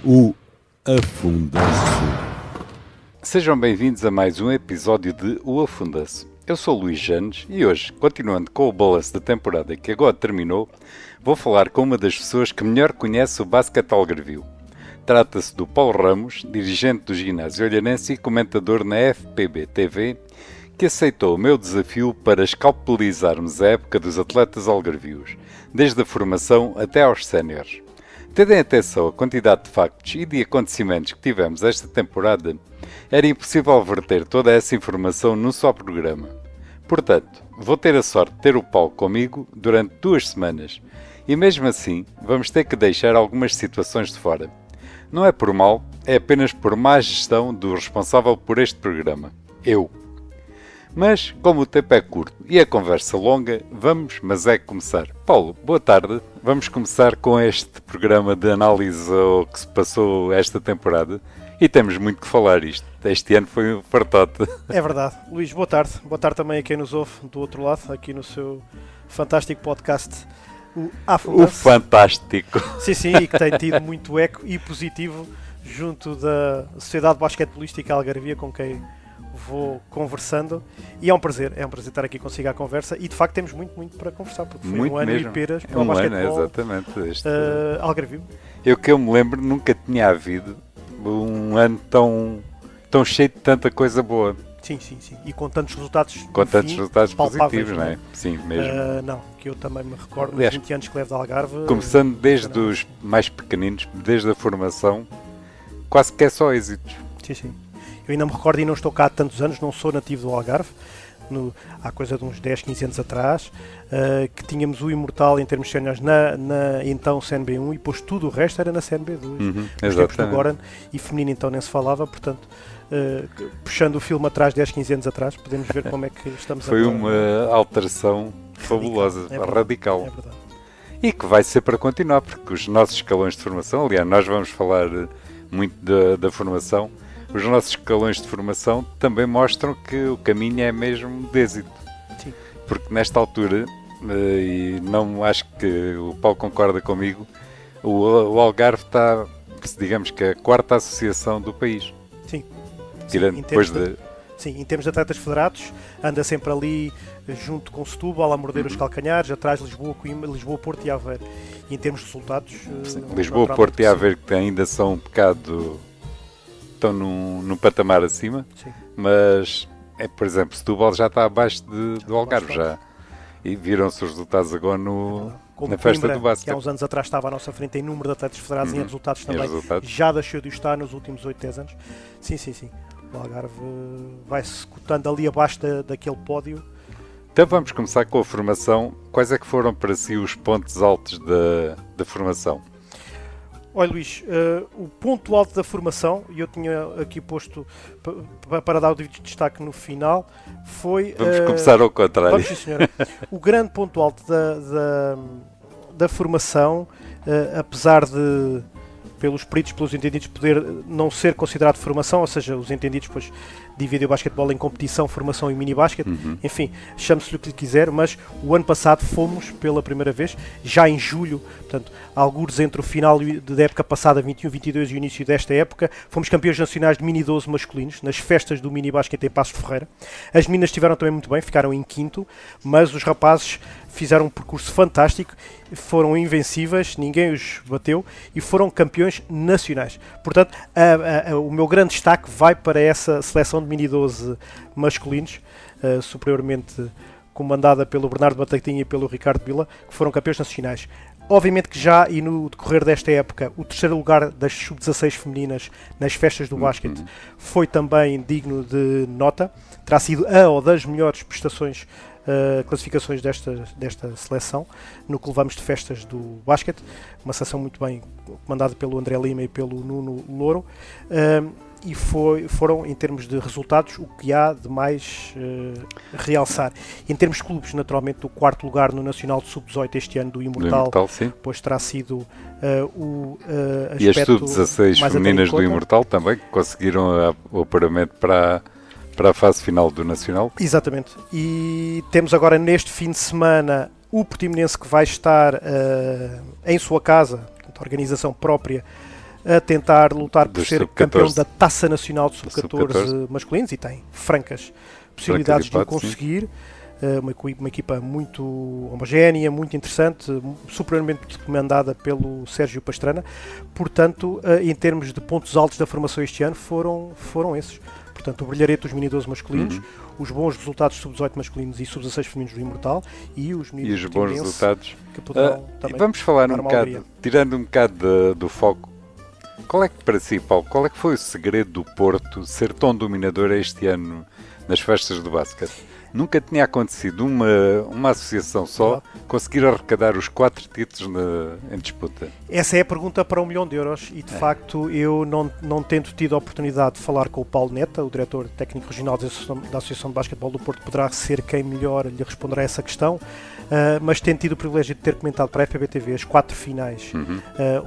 O Afunda-se. Sejam bem-vindos a mais um episódio de O Afunda-se. Eu sou o Luís Janes e hoje, continuando com o balanço da temporada que agora terminou, vou falar com uma das pessoas que melhor conhece o basquete algarvio. Trata-se do Paulo Ramos, dirigente do ginásio olhanense e comentador na FPB TV, que aceitou o meu desafio para escalpelizarmos a época dos atletas algarvios, desde a formação até aos séniores. Tendo em atenção a quantidade de factos e de acontecimentos que tivemos esta temporada, era impossível verter toda essa informação num só programa. Portanto, vou ter a sorte de ter o Paulo comigo durante 2 semanas, e mesmo assim vamos ter que deixar algumas situações de fora. Não é por mal, é apenas por má gestão do responsável por este programa, eu. Mas, como o tempo é curto e a conversa longa, vamos, mas é começar. Paulo, boa tarde. Vamos começar com este programa de análise ao que se passou esta temporada. E temos muito que falar isto. Este ano foi um fartote. É verdade. Luís, boa tarde. Boa tarde também a quem nos ouve do outro lado, aqui no seu fantástico podcast, o Afunda-se. O fantástico. Sim, e que tem tido muito eco e positivo junto da Sociedade Basquetebolística Algarvia, com quem vou conversando, e é um prazer estar aqui consigo à conversa, e de facto temos muito para conversar, porque foi muito um ano mesmo. e peras para o basquetebol exatamente. algarvio. Eu que eu me lembro, nunca tinha havido um ano tão cheio de tanta coisa boa. Sim, e com tantos resultados Positivos, não é? Sim, mesmo. Não, que eu também me recordo, Aliás, nos 20 anos que levo de Algarve. Começando desde os mais pequeninos, desde a formação, quase que é só êxitos. Sim. Eu ainda me recordo, e não estou cá há tantos anos, não sou nativo do Algarve, há coisa de uns 10, 15 anos atrás, que tínhamos o Imortal em termos séniores na então CNB1, e depois tudo o resto era na CNB2. Os tempos do Goran, e feminino então nem se falava, portanto, puxando o filme atrás, 10, 15 anos atrás, podemos ver como é que estamos Foi agora. Uma alteração fabulosa, radical. É verdade. E que vai ser para continuar, porque os nossos escalões de formação, aliás, nós vamos falar muito da formação. Os nossos escalões de formação também mostram que o caminho é mesmo de êxito. Sim. Porque nesta altura, e não acho que o Paulo concorda comigo, o Algarve está, digamos que, a 4ª associação do país. Sim. Tirando depois Sim, em termos de atletas federados, anda sempre ali junto com Setúbal a morder os calcanhares, atrás Lisboa, Coimbra, Lisboa, Porto e Aveiro. E em termos de resultados... Lisboa, Porto e Aveiro, que ainda são um bocado... estão num patamar acima, sim. Mas, por exemplo, Setúbal já está abaixo do Algarve, já. E viram-se os resultados agora na festa do basquete. Que há uns anos atrás estava à nossa frente em número de atletas federados e em resultados também. Já deixou de estar nos últimos 8, 10 anos. Sim. O Algarve vai-se cotando ali abaixo daquele pódio. Então vamos começar com a formação. Quais é que foram para si os pontos altos da formação? Olha, Luís, o ponto alto da formação, e eu tinha aqui posto para dar o devido destaque no final, foi... Vamos começar ao contrário. Vamos, sim, senhora. O grande ponto alto da formação, apesar de, pelos peritos, pelos entendidos, poder não ser considerado formação, ou seja, os entendidos depois dividem o basquetebol em competição, formação e mini-basquete, enfim, chame-se-lhe o que lhe quiser, mas o ano passado fomos pela primeira vez, já em julho, portanto, algures entre o final da época passada, 21-22, e o início desta época, fomos campeões nacionais de mini-12 masculinos, nas festas do mini-basquete em Passos de Ferreira. As meninas estiveram também muito bem, ficaram em 5º, mas os rapazes fizeram um percurso fantástico, foram invencíveis, ninguém os bateu e foram campeões nacionais. Portanto, o meu grande destaque vai para essa seleção de mini-12 masculinos, superiormente comandada pelo Bernardo Batatinha e pelo Ricardo Vila, que foram campeões nacionais. Obviamente que já, e no decorrer desta época, o 3º lugar das sub-16 femininas nas festas do basquete foi também digno de nota. Terá sido a ou das melhores prestações, classificações desta seleção, no que levamos de festas do basquete. Uma seleção muito bem comandada pelo André Lima e pelo Nuno Louro. E foram, em termos de resultados, o que há de mais realçar. Em termos de clubes, naturalmente, o 4º lugar no Nacional de Sub-18 este ano do Imortal, pois terá sido o aspecto. E as Sub-16 femininas do Imortal também, que conseguiram o apuramento para a fase final do Nacional. Exatamente. E temos agora, neste fim de semana, o Portimonense, que vai estar em sua casa, portanto, a organização própria, a tentar lutar por Dos ser sub-14. campeão da Taça Nacional de Sub-14. Sub-14 masculinos, e tem francas possibilidades de o hipótese, conseguir. Uma equipa muito homogénea, muito interessante, superiormente comandada pelo Sérgio Pastrana. Portanto, em termos de pontos altos da formação este ano, foram esses. Portanto, o brilharete dos mini-12 masculinos, os bons resultados sub-18 masculinos e sub-16 femininos do Imortal, e os meninos bons resultados. Que poderão também e vamos falar um dar uma bocado, alegria. tirando um bocado do foco, qual é que para si, Paulo, qual é que foi o segredo do Porto ser tão dominador este ano nas festas do basquete? Nunca tinha acontecido uma associação só conseguir arrecadar os 4 títulos em disputa. Essa é a pergunta para €1 milhão e de facto eu não tendo tido a oportunidade de falar com o Paulo Neta, o diretor técnico regional da Associação de Basquetebol do Porto, poderá ser quem melhor lhe responderá a essa questão, mas tendo tido o privilégio de ter comentado para a FBTV as 4 finais,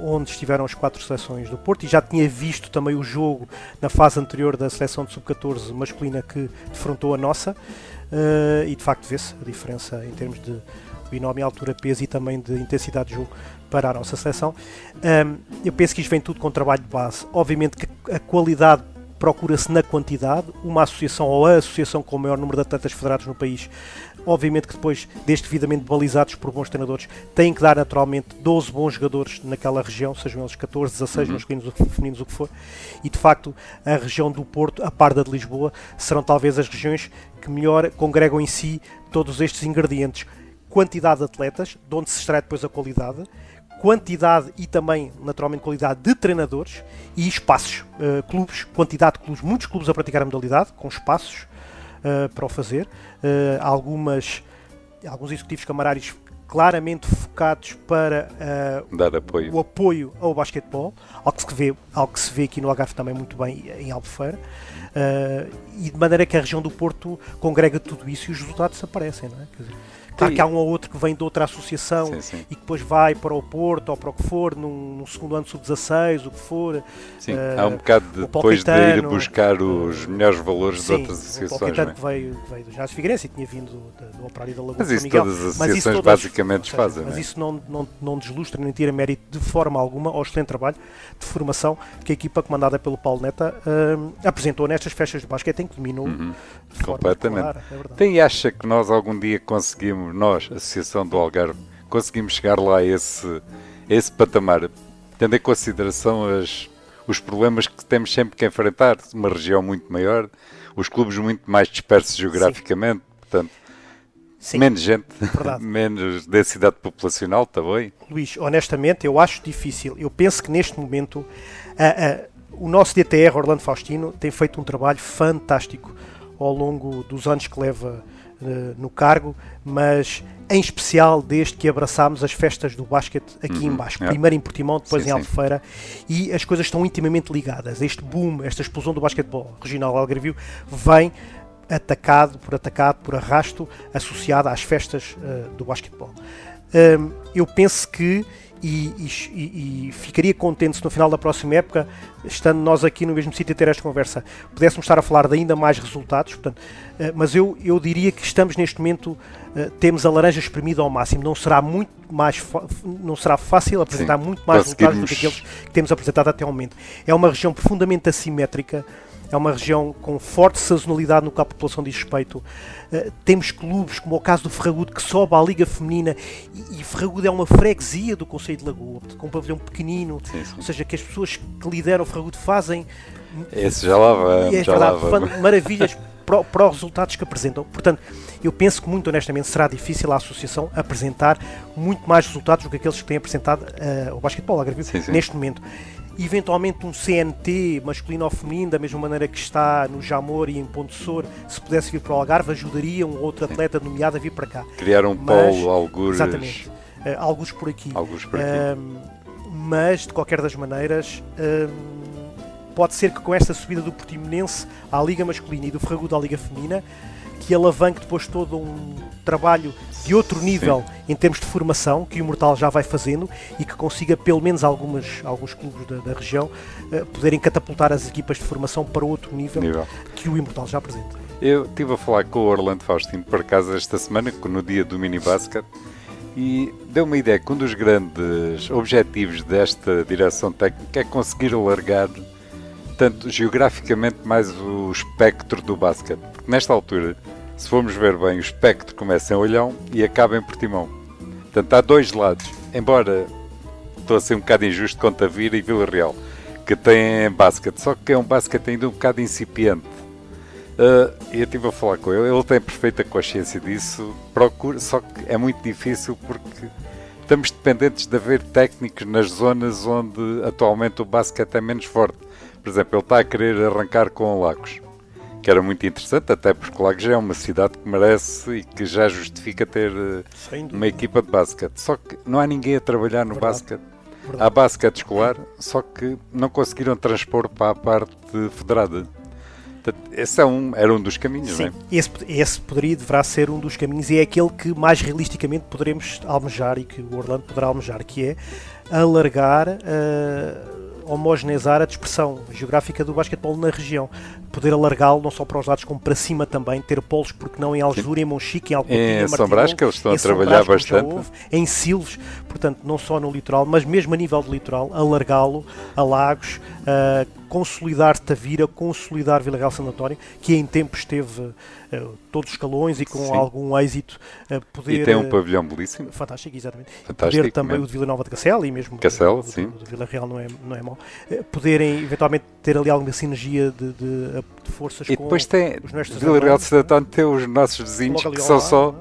onde estiveram as 4 seleções do Porto, e já tinha visto também o jogo na fase anterior da seleção de sub-14 masculina que defrontou a nossa. E de facto vê-se a diferença em termos de binómio, altura, peso e também de intensidade de jogo para a nossa seleção. Eu penso que isto vem tudo com trabalho de base. Obviamente que a qualidade procura-se na quantidade. Uma associação ou a associação com o maior número de atletas federados no país, obviamente que depois, desde devidamente balizados por bons treinadores, têm que dar naturalmente 12 bons jogadores naquela região, sejam eles 14, 16, masculinos ou femininos, o que for. E de facto, a região do Porto, a par da de Lisboa, serão talvez as regiões que melhor congregam em si todos estes ingredientes. Quantidade de atletas, de onde se extrai depois a qualidade, quantidade e também, naturalmente, qualidade de treinadores e espaços, clubes, quantidade de clubes, muitos clubes a praticar a modalidade, com espaços para o fazer, alguns executivos camarários claramente focados para dar apoio. o apoio ao basquetebol, algo que se vê aqui no Algarve também muito bem em Albufeira, e de maneira que a região do Porto congrega tudo isso e os resultados aparecem, não é? Quer dizer, claro que há um ou outro que vem de outra associação e que depois vai para o Porto ou para o que for, num segundo ano sub-16, o que for. Sim, há um bocado depois de ir buscar os melhores valores de outras associações. O Paulo Caetano que veio do Ginásio Figueirense e tinha vindo do Operário da Lagoa. Mas isso todas as associações basicamente fazem. Mas isso não deslustra nem tira mérito de forma alguma ao excelente trabalho de formação que a equipa comandada pelo Paulo Neta apresentou nestas festas de basquete, em que dominou completamente. Clara, é verdade. Tem acha que nós algum dia conseguimos, nós, a Associação do Algarve, conseguimos chegar lá a esse patamar, tendo em consideração os problemas que temos sempre que enfrentar, uma região muito maior, os clubes muito mais dispersos geograficamente, portanto, menos gente, menos densidade populacional também. Luís, honestamente, eu acho difícil. Eu penso que neste momento o nosso DTR, Orlando Faustino, tem feito um trabalho fantástico ao longo dos anos que leva no cargo, mas em especial desde que abraçámos as festas do basquete aqui em baixo, primeiro em Portimão, depois em Albufeira, e as coisas estão intimamente ligadas. Este boom, esta explosão do basquetebol regional algarvio vem atacado, por arrasto, associado às festas do basquetebol. Eu penso que e ficaria contente se no final da próxima época, estando nós aqui no mesmo sítio a ter esta conversa, pudéssemos estar a falar de ainda mais resultados, portanto, mas eu diria que estamos neste momento, temos a laranja espremida ao máximo, não será fácil apresentar muito mais resultados do que aqueles que temos apresentado até ao momento. É uma região profundamente assimétrica, é uma região com forte sazonalidade no que a população diz respeito. Temos clubes, como é o caso do Ferragudo, que sobe à Liga Feminina, e Ferragudo é uma freguesia do Concelho de Lagoa, com um pavilhão pequenino, ou seja, que as pessoas que lideram o Ferragudo fazem... Esse já lá vamos. Maravilhas para os resultados que apresentam. Portanto, eu penso que muito honestamente será difícil a associação apresentar muito mais resultados do que aqueles que têm apresentado ao basquetebol algarvio neste momento. Eventualmente um CNT masculino ou feminino, da mesma maneira que está no Jamor e em Ponte Sor, se pudesse vir para o Algarve, ajudaria um outro atleta nomeado a vir para cá. Criar um polo, algures... Exatamente, algures por aqui. Mas, de qualquer das maneiras, pode ser que com esta subida do Portimonense à Liga Masculina e do Ferragudo à Liga Feminina, que alavanque depois todo um trabalho de outro nível em termos de formação, que o Imortal já vai fazendo, e que consiga pelo menos alguns clubes da região poderem catapultar as equipas de formação para outro nível que o Imortal já apresenta. Eu estive a falar com o Orlando Faustino por acaso esta semana, no dia do mini basket, E deu uma ideia que um dos grandes objetivos desta direção técnica é conseguir alargar tanto geograficamente mais o espectro do basquete. Porque nesta altura, se formos ver bem, o espectro começa em Olhão e acaba em Portimão. Portanto, há dois lados. Embora estou a ser um bocado injusto com Tavira e Vila Real, que têm basquete, só que é um basquete ainda um bocado incipiente. Eu estive a falar com ele tem perfeita consciência disso, só que é muito difícil porque estamos dependentes de haver técnicos nas zonas onde atualmente o basquete é menos forte. Por exemplo, ele está a querer arrancar com Lagos, que era muito interessante, até porque Lagos é uma cidade que merece e que já justifica ter uma equipa de basquete. Só que não há ninguém a trabalhar no basquete. Há basquete escolar, só que não conseguiram transpor para a parte federada. Esse era um dos caminhos, sim, não é? Esse deverá ser um dos caminhos e é aquele que mais realisticamente poderemos almejar e que o Orlando poderá almejar, que é alargar, homogeneizar a dispersão geográfica do basquetebol na região. Poder alargá-lo não só para os lados como para cima também, ter polos, porque não em Algesura, em Monchique, em Alcotinha, em São Brás, que eles estão a trabalhar bastante. Em Silves, portanto, não só no litoral, mas mesmo a nível do litoral, alargá-lo a Lagos, consolidar Tavira, consolidar Vila Real Santo António, que em tempo esteve todos os escalões e com algum êxito poder... E tem um pavilhão belíssimo. Fantástico, exatamente. Fantástico, poder também o de Vila Nova de Cacela e mesmo Cacela, o de Vila Real não é mau. Poderem eventualmente ter ali alguma sinergia de forças e depois tem os nossos Vila Real de Santo António, tem os nossos vizinhos que são só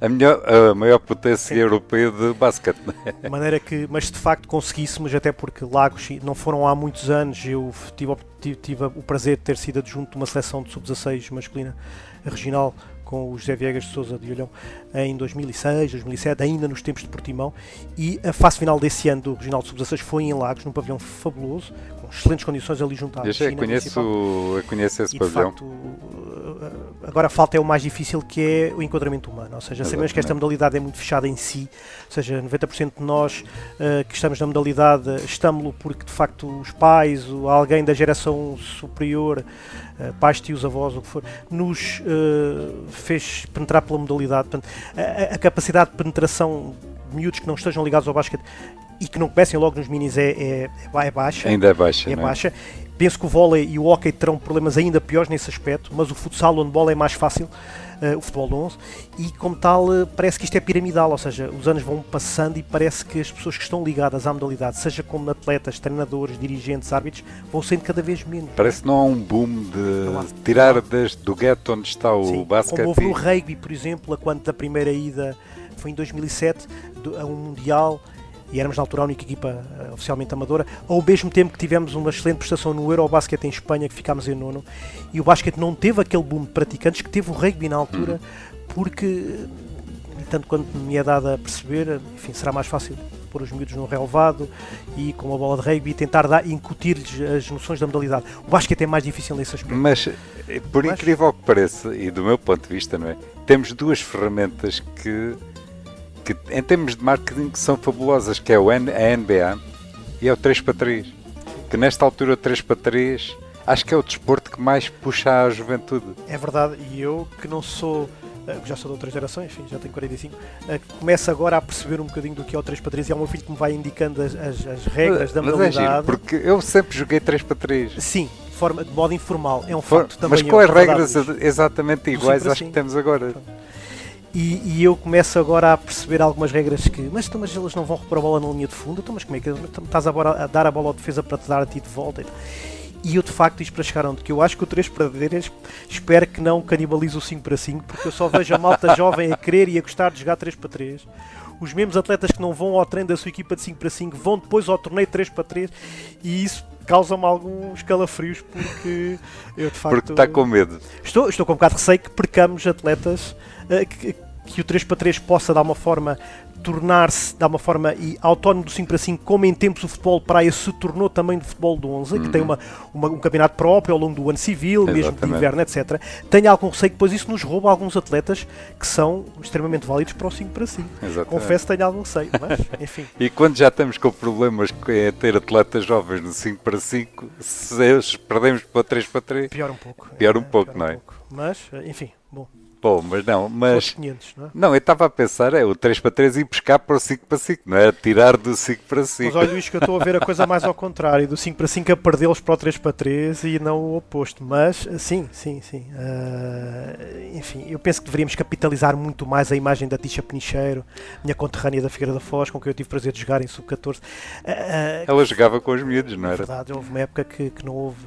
a maior potência europeia de basquete. De maneira que, mas de facto conseguíssemos, até porque Lagos não foram há muitos anos, eu tive o prazer de ter sido adjunto de uma seleção de sub-16 masculina regional com o José Viegas de Sousa de Olhão em 2006, 2007, ainda nos tempos de Portimão, e a fase final desse ano do Regional de Sub-16 foi em Lagos, num pavilhão fabuloso, com excelentes condições ali junto à piscina municipal. Eu conheço esse pavilhão. De facto, agora falta é o mais difícil, que é o enquadramento humano, ou seja, sabemos que esta modalidade é muito fechada em si, ou seja, 90% de nós que estamos na modalidade estamos-lo porque de facto os pais ou alguém da geração superior, pais, tios, avós, o que for, nos fez penetrar pela modalidade. Portanto, a capacidade de penetração de miúdos que não estejam ligados ao basquete e que não comecem logo nos minis é baixa. Ainda é baixa. É baixa. Penso que o vôlei e o hóquei terão problemas ainda piores nesse aspecto, mas o futsal, o handball é mais fácil, o futebol de 11, e como tal parece que isto é piramidal, ou seja, os anos vão passando e parece que as pessoas que estão ligadas à modalidade, seja como atletas, treinadores, dirigentes, árbitros, vão sendo cada vez menos. Parece que não há um boom de tirar do gueto onde está o basquete. Como houve no rugby, por exemplo, quando da primeira ida foi em 2007 a um Mundial, e éramos na altura a única equipa oficialmente amadora, ao mesmo tempo que tivemos uma excelente prestação no Eurobasket em Espanha, que ficámos em nono, e o basquete não teve aquele boom de praticantes que teve o rugby na altura, porque, e tanto quanto me é dado a perceber, enfim, será mais fácil pôr os miúdos no relevado e com uma bola de rugby tentar incutir-lhes as noções da modalidade. O basquete é mais difícil nesse aspecto. Mas, incrível que pareça, e do meu ponto de vista, não é? Temos duas ferramentas que em termos de marketing são fabulosas, que é a NBA e é o 3x3, que nesta altura o 3x3 acho que é o desporto que mais puxa a juventude. É verdade, e eu que não sou, já sou de outras gerações, enfim, já tenho 45, começo agora a perceber um bocadinho do que é o 3x3 e é o meu filho que me vai indicando as regras da modalidade. É giro, porque eu sempre joguei 3x3. Sim, de modo informal, é um facto também. Mas com as regras exatamente iguais às que temos agora. E eu começo agora a perceber algumas regras que, mas eles não vão repor a bola na linha de fundo, então, mas como é que estás agora a dar a bola ao defesa para te dar a ti de volta? E eu de facto, isto para chegar onde, que eu acho que o 3x3 espero que não canibalize o 5x5, porque eu só vejo a malta jovem a querer e a gostar de jogar 3x3. Os mesmos atletas que não vão ao treino da sua equipa de 5x5 vão depois ao torneio 3x3 e isso causa-me alguns calafrios, porque eu de facto... Porque está com medo. Estou com um bocado de receio que percamos atletas que o 3x3 possa dar uma forma tornar-se de uma forma autónomo do 5x5, como em tempos o futebol de praia se tornou também de futebol de 11, que tem um campeonato próprio ao longo do ano civil, mesmo de inverno, etc. Tenho algum receio que depois isso nos rouba alguns atletas que são extremamente válidos para o 5x5. Confesso que tenho algum receio, mas enfim. E quando já estamos com problemas é ter atletas jovens no 5x5, se perdemos para o 3x3... Pior um pouco. Pior um pouco, não é? Mas, enfim, bom. handball, mas não, São os mas 500, não é? não, eu estava a pensar, é o 3 para 3 e pescar para o 5 para 5, não é? Tirar do 5 para 5. Mas olha, Luís, que eu estou a ver a coisa mais ao contrário, do 5 para 5 a perdê-los para o 3 para 3 e não o oposto. Mas, sim. Enfim, eu penso que deveríamos capitalizar muito mais a imagem da Tisha Penicheiro, minha conterrânea da Figueira da Foz, com quem eu tive o prazer de jogar em Sub-14. Ela jogava com os miúdos, não É era? verdade, houve uma época que não houve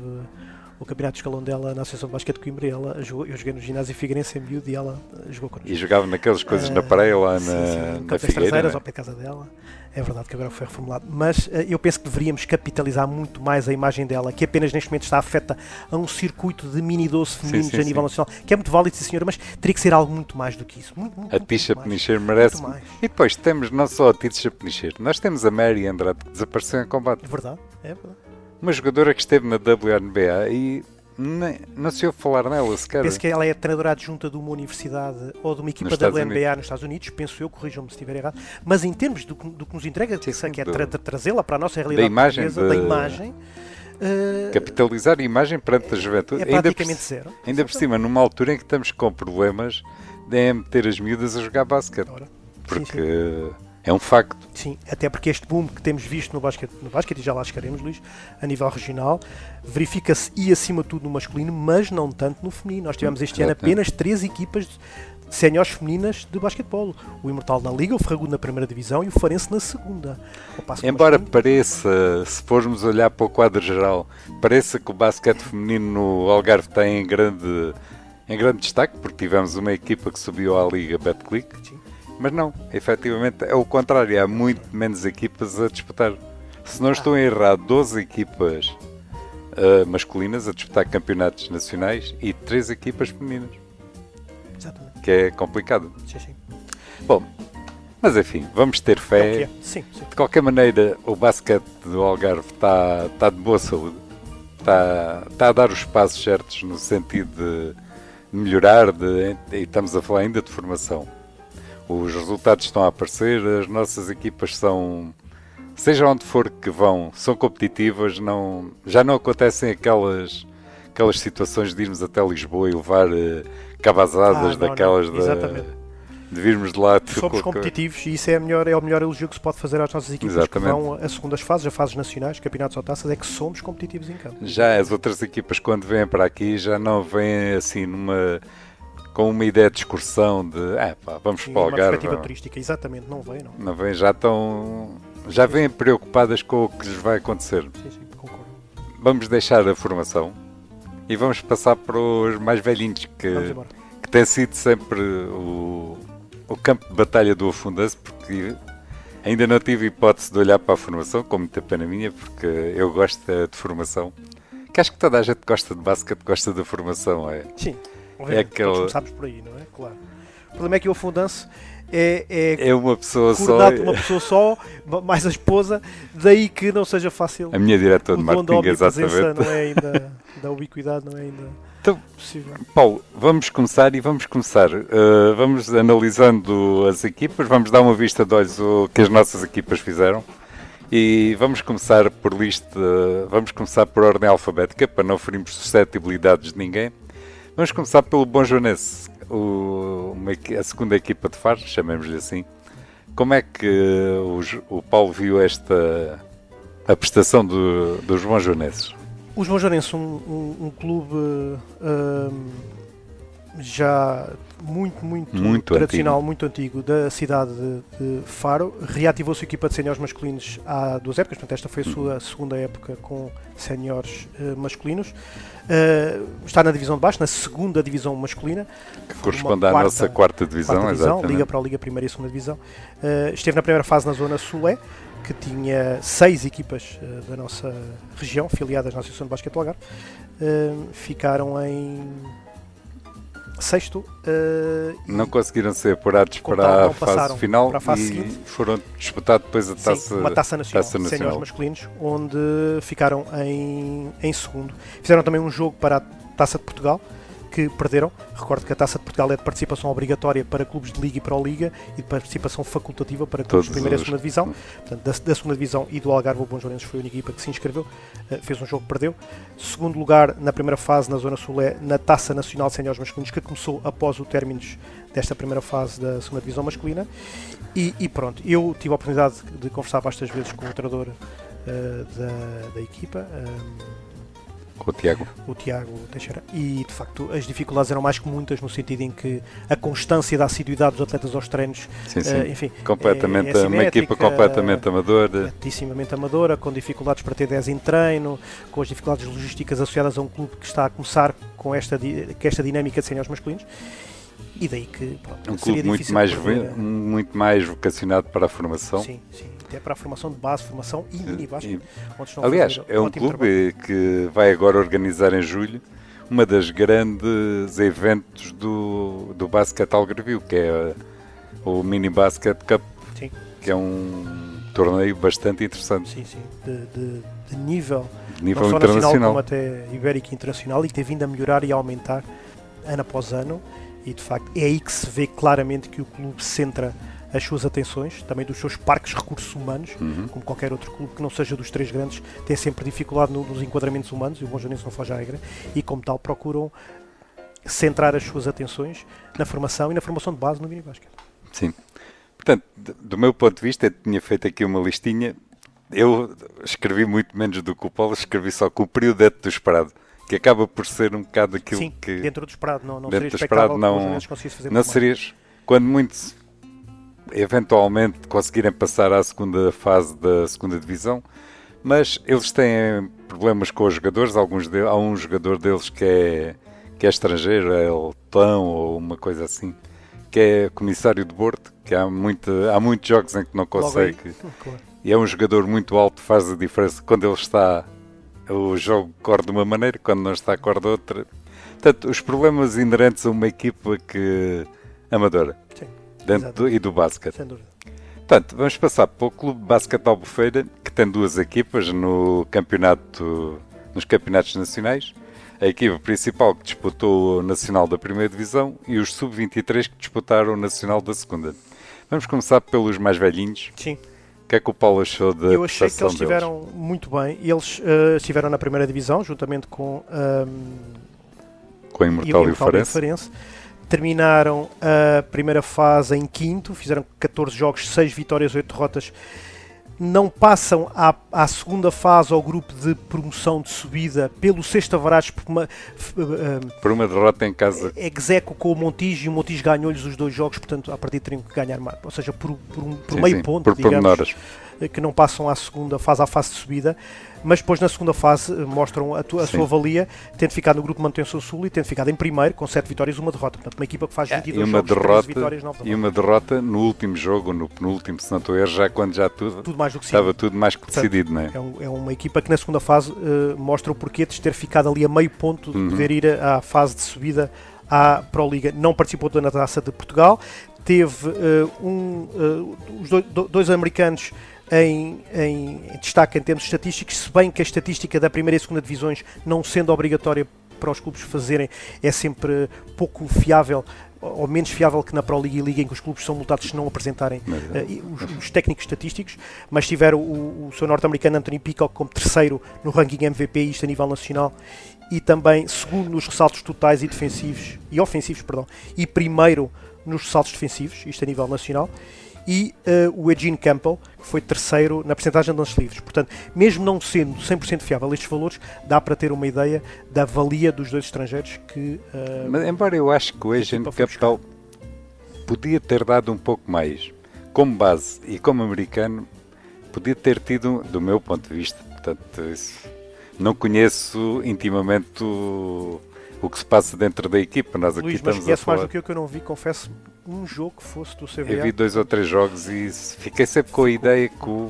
o campeonato de escalão dela na Associação de Basquete de Coimbra. Eu joguei no ginásio Figueirense em miúdo e ela jogou connosco. E jogava naquelas coisas na praia lá Sim, na no Campo das Figueira, Traseiras, não ao pé de casa dela. É verdade que agora foi reformulado. Mas eu penso que deveríamos capitalizar muito mais a imagem dela, que apenas neste momento está afeta a um circuito de mini-12 femininos a nível nacional, que é muito válido, sim senhora, mas teria que ser algo muito mais do que isso. A Tisha Penicheiro merece. E depois temos não só a Tisha Penicheiro, nós temos a Mary Andrade, que desapareceu em combate. É verdade. Uma jogadora que esteve na WNBA e não se ouve falar nela sequer. Penso que ela é treinadora adjunta de uma universidade ou de uma equipa da WNBA nos Estados Unidos, penso eu, corrijam-me se estiver errado, mas em termos do que nos entrega, que é trazê-la para a nossa realidade da imagem, capitalizar a imagem perante a juventude. É praticamente zero. Ainda por cima, numa altura em que estamos com problemas de meter as miúdas a jogar basquete. Porque é um facto. Sim, até porque este boom que temos visto no basquete, e já lá chegaremos, Luís, a nível regional, verifica-se e acima de tudo no masculino, mas não tanto no feminino. Nós tivemos este ano apenas 3 equipas séniores femininas de basquetebol. O Imortal na Liga, o Ferragudo na primeira divisão e o Farense na segunda. Embora pareça, se formos olhar para o quadro geral, pareça que o basquete feminino no Algarve está em grande destaque, porque tivemos uma equipa que subiu à Liga Betclic. Sim. Mas não, efetivamente é o contrário, há muito menos equipas a disputar. Se não estou errado, 12 equipas masculinas a disputar campeonatos nacionais e 3 equipas femininas. Exatamente. Que é complicado. Sim. Bom, mas enfim, vamos ter fé. Sim. De qualquer maneira, o basquete do Algarve está de boa saúde. Está a dar os passos certos no sentido de melhorar, e estamos a falar ainda de formação. Os resultados estão a aparecer, as nossas equipas são, seja onde for que vão, são competitivas, já não acontecem aquelas situações de irmos até Lisboa e levar cabazadas de virmos de lá. Somos competitivos e isso é o melhor elogio que se pode fazer às nossas equipas. Exatamente. Que vão a segundas fases, a fases nacionais, campeonatos ou taças, é que somos competitivos em campo. Já as outras equipas, quando vêm para aqui, já não vêm assim com uma ideia de excursão de vamos para o Algarve. Uma perspectiva turística, exatamente, não vem. Não vem, já vêm preocupadas com o que lhes vai acontecer. Sim, concordo. Vamos deixar a formação e vamos passar para os mais velhinhos, que tem sido sempre o campo de batalha do Afundanço, porque ainda não tive hipótese de olhar para a formação, com muita pena minha, porque eu gosto de formação. Que acho que toda a gente gosta de basquete, gosta da formação. Sim. Todos começámos por aí, não é? Claro. O problema é que o Afundanço é uma pessoa só, mais a esposa, daí que não seja fácil. A minha diretora de marketing, exatamente. Não é ainda, da ubiquidade não é ainda possível. Paulo, vamos começar. Vamos analisando as equipas, vamos dar uma vista de olhos o que as nossas equipas fizeram. E vamos começar por vamos começar por ordem alfabética, para não ferirmos suscetibilidades de ninguém. Vamos começar pelo Bom Joanense, a segunda equipa de Faro, chamemos-lhe assim. Como é que o Paulo viu a prestação dos Bom Joanenses? Os Bom Joanenses, um clube já muito tradicional, antigo. Muito antigo, da cidade de Faro, reativou a sua equipa de séniores masculinos há 2 épocas, portanto esta foi a sua segunda época com séniores masculinos. Está na divisão de baixo, na segunda divisão masculina, que corresponde à nossa quarta divisão, exatamente. Liga para a Liga Primeira e Segunda Divisão. Esteve na primeira fase na zona sul, que tinha 6 equipas da nossa região, filiadas na Associação de Basquete do Algarve. Ficaram em sexto. Não conseguiram ser apurados para a fase final para a fase e seguinte. Foram disputar depois uma taça nacional, séniores masculinos, onde ficaram em segundo. Fizeram também um jogo para a Taça de Portugal, que perderam. Recordo que a Taça de Portugal é de participação obrigatória para clubes de Liga e Pro-Liga e de participação facultativa para clubes de primeira e segunda divisão. Portanto, da segunda divisão e do Algarve, o Bonjorenses foi a única equipa que se inscreveu, fez um jogo que perdeu. Segundo lugar na primeira fase na Zona Sul é na Taça Nacional de Séniores Masculinos, que começou após o término desta primeira fase da segunda divisão masculina. E pronto, eu tive a oportunidade de conversar bastantes vezes com o treinador da equipa, com o Tiago Teixeira, e de facto as dificuldades eram mais que muitas, no sentido em que a constância da assiduidade dos atletas aos treinos, enfim, completamente, uma equipa completamente amadora, altissimamente amadora, com dificuldades para ter 10 em treino, com as dificuldades logísticas associadas a um clube que está a começar com esta dinâmica de séniores masculinos. E daí que, pronto, um clube muito mais vocacionado para a formação. Sim, até para a formação de base, formação e mini-basquete. Aliás, é um clube que vai agora organizar em julho uma das grandes eventos do basquete algarvio, que é o Mini Basket Cup, que é um torneio bastante interessante. Sim, de nível não só internacional nacional, como até ibérico e internacional, e que tem vindo a melhorar e a aumentar ano após ano. E de facto é aí que se vê claramente que o clube centra as suas atenções, também dos seus parques recursos humanos, como qualquer outro clube que não seja dos três grandes, tem sempre dificuldade nos enquadramentos humanos, e o Bonjorense não foge à regra, e como tal procuram centrar as suas atenções na formação e na formação de base no minibasquete. Sim. Portanto, do meu ponto de vista, eu tinha feito aqui uma listinha, eu escrevi muito menos do que o Paulo, escrevi só com o período dentro do esperado, que acaba por ser um bocado aquilo. Sim, que... dentro do esperado, não seria expectável que o Bonjorense conseguisse fazer não serias, quando muitos eventualmente conseguirem passar à segunda fase da segunda divisão, mas eles têm problemas com os jogadores, há um jogador deles que é estrangeiro, é Letão ou uma coisa assim, que é comissário de bordo, que há muitos jogos em que não consegue, e é um jogador muito alto, faz a diferença. Quando ele está, o jogo corre de uma maneira, quando não está, corre de outra. Portanto, os problemas inerentes a uma equipa amadora. Sim. E do basquete. Sem dúvida. Portanto, vamos passar para o Clube de Basquete Albufeira, que tem duas equipas nos campeonatos nacionais. A equipa principal que disputou o Nacional da Primeira Divisão e os Sub-23 que disputaram o Nacional da Segunda. Vamos começar pelos mais velhinhos. Sim. O que é que o Paulo achou da prestação deles? Eu achei que eles estiveram muito bem. Eles estiveram na Primeira Divisão, juntamente com a Imortal e o Farense. Terminaram a primeira fase em quinto, fizeram 14 jogos, 6 vitórias, 8 derrotas. Não passam à segunda fase ao grupo de promoção de subida pelo Sexta Varados por uma derrota em casa. Execo com o Montijo, e o Montijo ganhou-lhes os 2 jogos, portanto a partir teriam que ganhar mais, ou seja, por meio ponto, por digamos, que não passam à segunda fase, à fase de subida, mas depois na segunda fase mostram a sua valia, tendo ficado no grupo Mantença o Sul e tendo ficado em primeiro com 7 vitórias e 1 derrota. Portanto, uma equipa que faz 22 jogos, 3 vitórias, 9 derrotas. E uma derrota no último jogo, no penúltimo, se não estou a errar, quando já estava tudo mais que decidido. Não é? É uma equipa que na segunda fase mostra o porquê de ter ficado ali a meio ponto de poder ir à fase de subida à Pro-Liga. Não participou na Taça de Portugal, teve os dois americanos em destaque em termos estatísticos, se bem que a estatística da primeira e segunda divisões, não sendo obrigatória para os clubes fazerem, é sempre pouco fiável, ou menos fiável que na Pro Liga e Liga, em que os clubes são multados se não apresentarem os técnicos estatísticos, mas tiveram o seu norte-americano Anthony Peacock como terceiro no ranking MVP, isto a nível nacional, e também segundo nos ressaltos totais e ofensivos, e primeiro nos ressaltos defensivos, isto a nível nacional. E o Eugene Campbell, que foi terceiro na percentagem de lances livres. Portanto, mesmo não sendo 100% fiável estes valores, dá para ter uma ideia da valia dos dois estrangeiros que... Mas, embora eu acho que o Eugene Campbell podia ter dado um pouco mais, como base e como americano, podia ter tido, do meu ponto de vista, portanto, não conheço intimamente o que se passa dentro da equipa. Nós aqui Luís, estamos mas a falar... mais do que eu não vi, confesso, um jogo que fosse do CBA. Eu vi 2 ou 3 jogos e fiquei sempre com a ideia que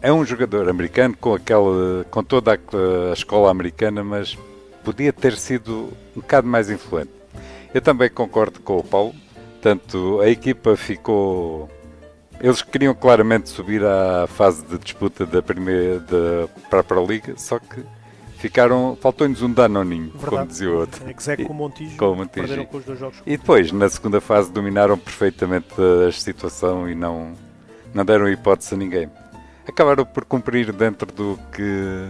é um jogador americano com toda a escola americana, mas podia ter sido um bocado mais influente. Eu também concordo com o Paulo, tanto a equipa ficou... Eles queriam claramente subir à fase de disputa para a Pro Liga, só que faltou-nos um danoninho, Verdade. como dizia o outro. Execo com o Montijo, Com o Montijo. perderam com os 2 jogos. E depois, na segunda fase, dominaram perfeitamente a situação e não deram hipótese a ninguém. Acabaram por cumprir dentro do que...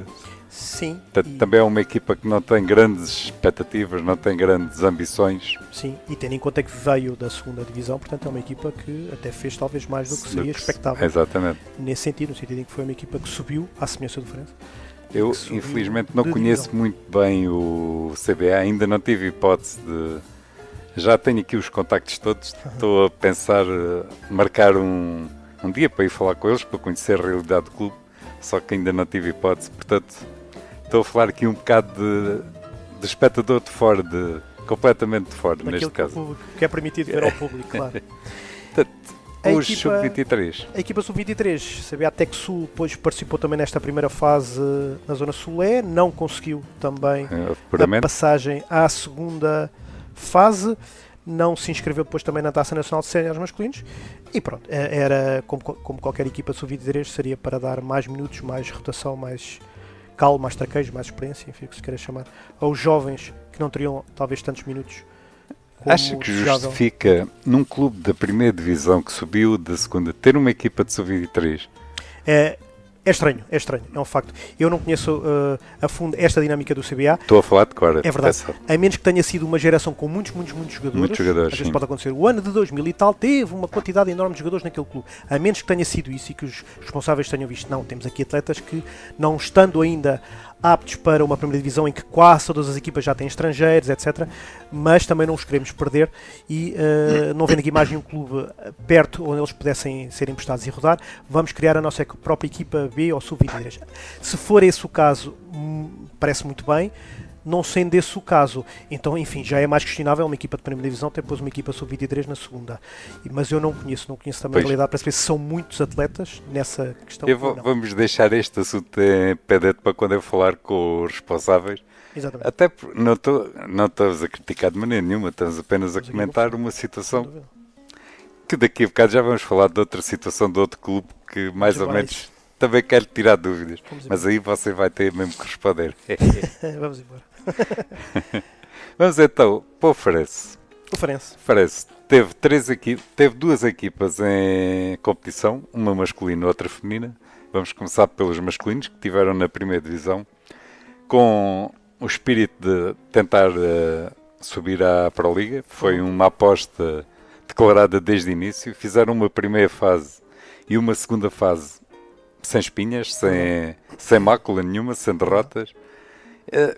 Sim. Também é uma equipa que não tem grandes expectativas, não tem grandes ambições. Sim, e tendo em conta que veio da segunda divisão, portanto é uma equipa que até fez talvez mais do que seria expectável. Exatamente. Nesse sentido, no sentido em que foi uma equipa que subiu, à semelhança do Farense. Eu, infelizmente, não conheço muito bem o CBA, ainda não tive hipótese de... Já tenho aqui os contactos todos, estou a pensar marcar um dia para ir falar com eles, para conhecer a realidade do clube, só que ainda não tive hipótese, portanto... Estou a falar aqui um bocado de espectador de fora, completamente de fora, neste caso. Que é permitido ver ao público, claro. Os Sub-23. A equipa Sub-23, sabia até que Sul depois participou também nesta primeira fase na Zona Sulé, não conseguiu também a passagem à segunda fase, não se inscreveu depois também na Taça Nacional de Séniores Masculinos e pronto, era como qualquer equipa Sub-23, seria para dar mais minutos, mais rotação, mais... calmo, mais traquejo, mais experiência, enfim, o que se queira chamar, aos jovens que não teriam talvez tantos minutos. Acha que justifica num clube da primeira divisão que subiu da segunda ter uma equipa de sub-23? É estranho, é um facto. Eu não conheço a fundo esta dinâmica do CBA. Estou a falar de cor. É verdade. A menos que tenha sido uma geração com muitos jogadores. Muitos jogadores, às vezes pode acontecer. O ano de 2000 e tal teve uma quantidade enorme de jogadores naquele clube. A menos que tenha sido isso e que os responsáveis tenham visto. Não, temos aqui atletas que, não estando ainda aptos para uma primeira divisão em que quase todas as equipas já têm estrangeiros, etc. Mas também não os queremos perder e não vendo aqui mais nenhum clube perto onde eles pudessem ser emprestados e rodar, vamos criar a nossa própria equipa B ou sub-23. Se for esse o caso, parece muito bem. Não sendo esse o caso, então, enfim, já é mais questionável uma equipa de primeira divisão ter depois uma equipa sub-23 na segunda. Mas eu não conheço também a realidade para saber se são muitos atletas nessa questão. Vamos deixar este assunto em pendente para quando eu falar com os responsáveis. Exatamente. Até não estamos a criticar de maneira nenhuma, estamos apenas a comentar uma situação que daqui a bocado já vamos falar de outra situação de outro clube que mais ou menos também quero tirar dúvidas. Mas aí você vai ter mesmo que responder. Vamos embora. Vamos então para o Farense. O Farense teve 2 equipas em competição, uma masculina e outra feminina. Vamos começar pelos masculinos, que tiveram na primeira divisão, com o espírito de tentar subir à Pro Liga. Foi uma aposta declarada desde o início. Fizeram uma primeira fase e uma segunda fase sem espinhas, sem mácula nenhuma, sem derrotas.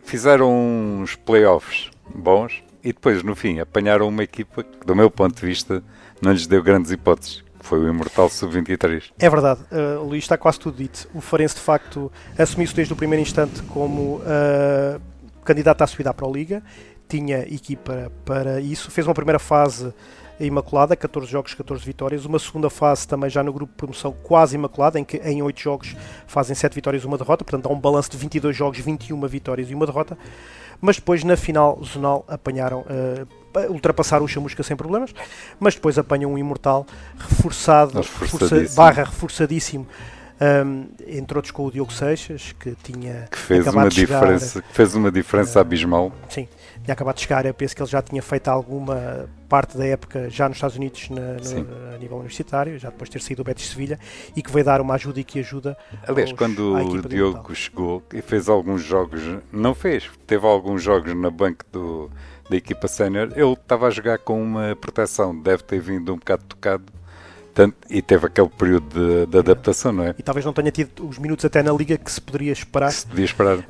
Fizeram uns playoffs bons e depois, no fim, apanharam uma equipa que, do meu ponto de vista, não lhes deu grandes hipóteses, que foi o Imortal Sub-23. É verdade, Luís, está quase tudo dito. O Farense, de facto, assumiu-se desde o primeiro instante como candidato à subida para a Liga, tinha equipa para isso, fez uma primeira fase imaculada, 14 jogos, 14 vitórias, uma segunda fase também já no grupo de promoção quase imaculada, em que em 8 jogos fazem 7 vitórias e uma derrota, portanto dá um balanço de 22 jogos, 21 vitórias e uma derrota, mas depois na final zonal apanharam, ultrapassaram o Chamusca sem problemas, mas depois apanham um Imortal reforçadíssimo, entre outros com o Diogo Seixas, que fez uma diferença abismal. Sim, tinha acabado de chegar. Eu penso que ele já tinha feito alguma parte da época já nos Estados Unidos a nível universitário, já depois de ter saído do Betis Sevilha, e que veio dar uma ajuda e que ajuda. Aliás, quando o Diogo chegou e fez alguns jogos, teve alguns jogos na banca da equipa sénior, ele estava a jogar com uma proteção, deve ter vindo um bocado tocado. E teve aquele período de adaptação, não é? E talvez não tenha tido os minutos até na Liga que se poderia esperar.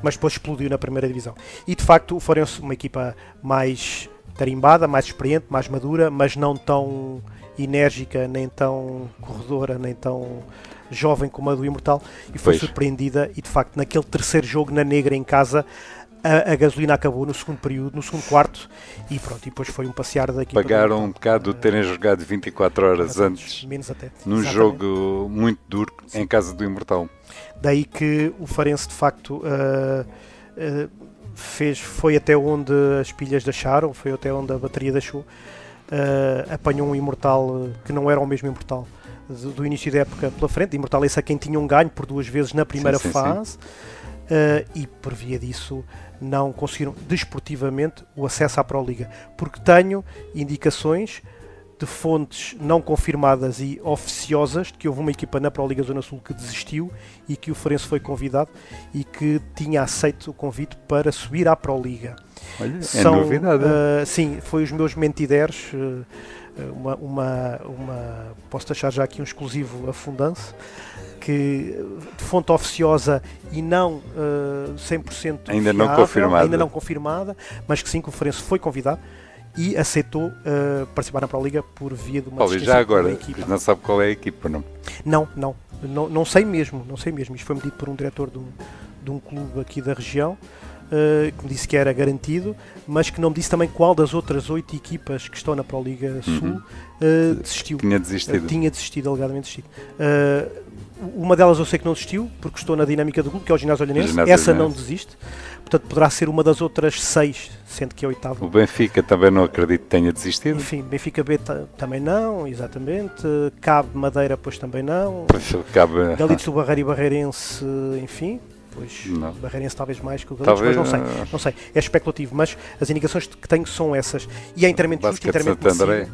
Mas depois explodiu na primeira divisão. E de facto o Farense, uma equipa mais tarimbada, mais experiente, mais madura, mas não tão enérgica, nem tão corredora, nem tão jovem como a do Imortal. E foi surpreendida. E de facto naquele terceiro jogo na Negra em casa, a gasolina acabou no segundo período, no segundo quarto, e pronto, e depois foi um passear da equipa. Pagaram um bocado de terem jogado 24 horas antes, menos até, num jogo muito duro, em casa do Imortal. Daí que o Farense de facto foi até onde as pilhas deixaram, foi até onde a bateria deixou, apanhou um Imortal que não era o mesmo Imortal do início da época pela frente. Imortal esse a quem tinham ganho por 2 vezes na primeira fase. e por via disso não conseguiram desportivamente o acesso à Proliga, porque tenho indicações de fontes não confirmadas e oficiosas de que houve uma equipa na Proliga Zona Sul que desistiu e que o Farense foi convidado e que tinha aceito o convite para subir à Proliga. Olha, é novidade. Sim, foi os meus mentideres. Posso deixar já aqui um exclusivo afundanço, que de fonte oficiosa e não 100% ainda fiável, ainda não confirmada, mas que sim, que o Farense foi convidado e aceitou participar na Proliga por via de uma já agora, não sabe qual é a equipa, não? Não sei mesmo. Isto foi-me dito por um diretor de um clube aqui da região, que me disse que era garantido, mas que não me disse também qual das outras 8 equipas que estão na Proliga Sul desistiu. Tinha desistido, alegadamente desistido. Uma delas eu sei que não desistiu, porque estou na dinâmica do clube, que é o Ginásio Olhanense. Essa não desiste. Portanto, poderá ser uma das outras 6, sendo que é a 8ª. O Benfica também não acredito que tenha desistido. Enfim, Benfica B também não, exatamente. Cabo Madeira, pois também não. Galitos do Barreiro e Barreirense, enfim. Pois, não. Barreirense talvez mais que o Galitos, mas não sei. É especulativo, mas as indicações que tenho são essas. E é inteiramente justo, inteiramente merecido.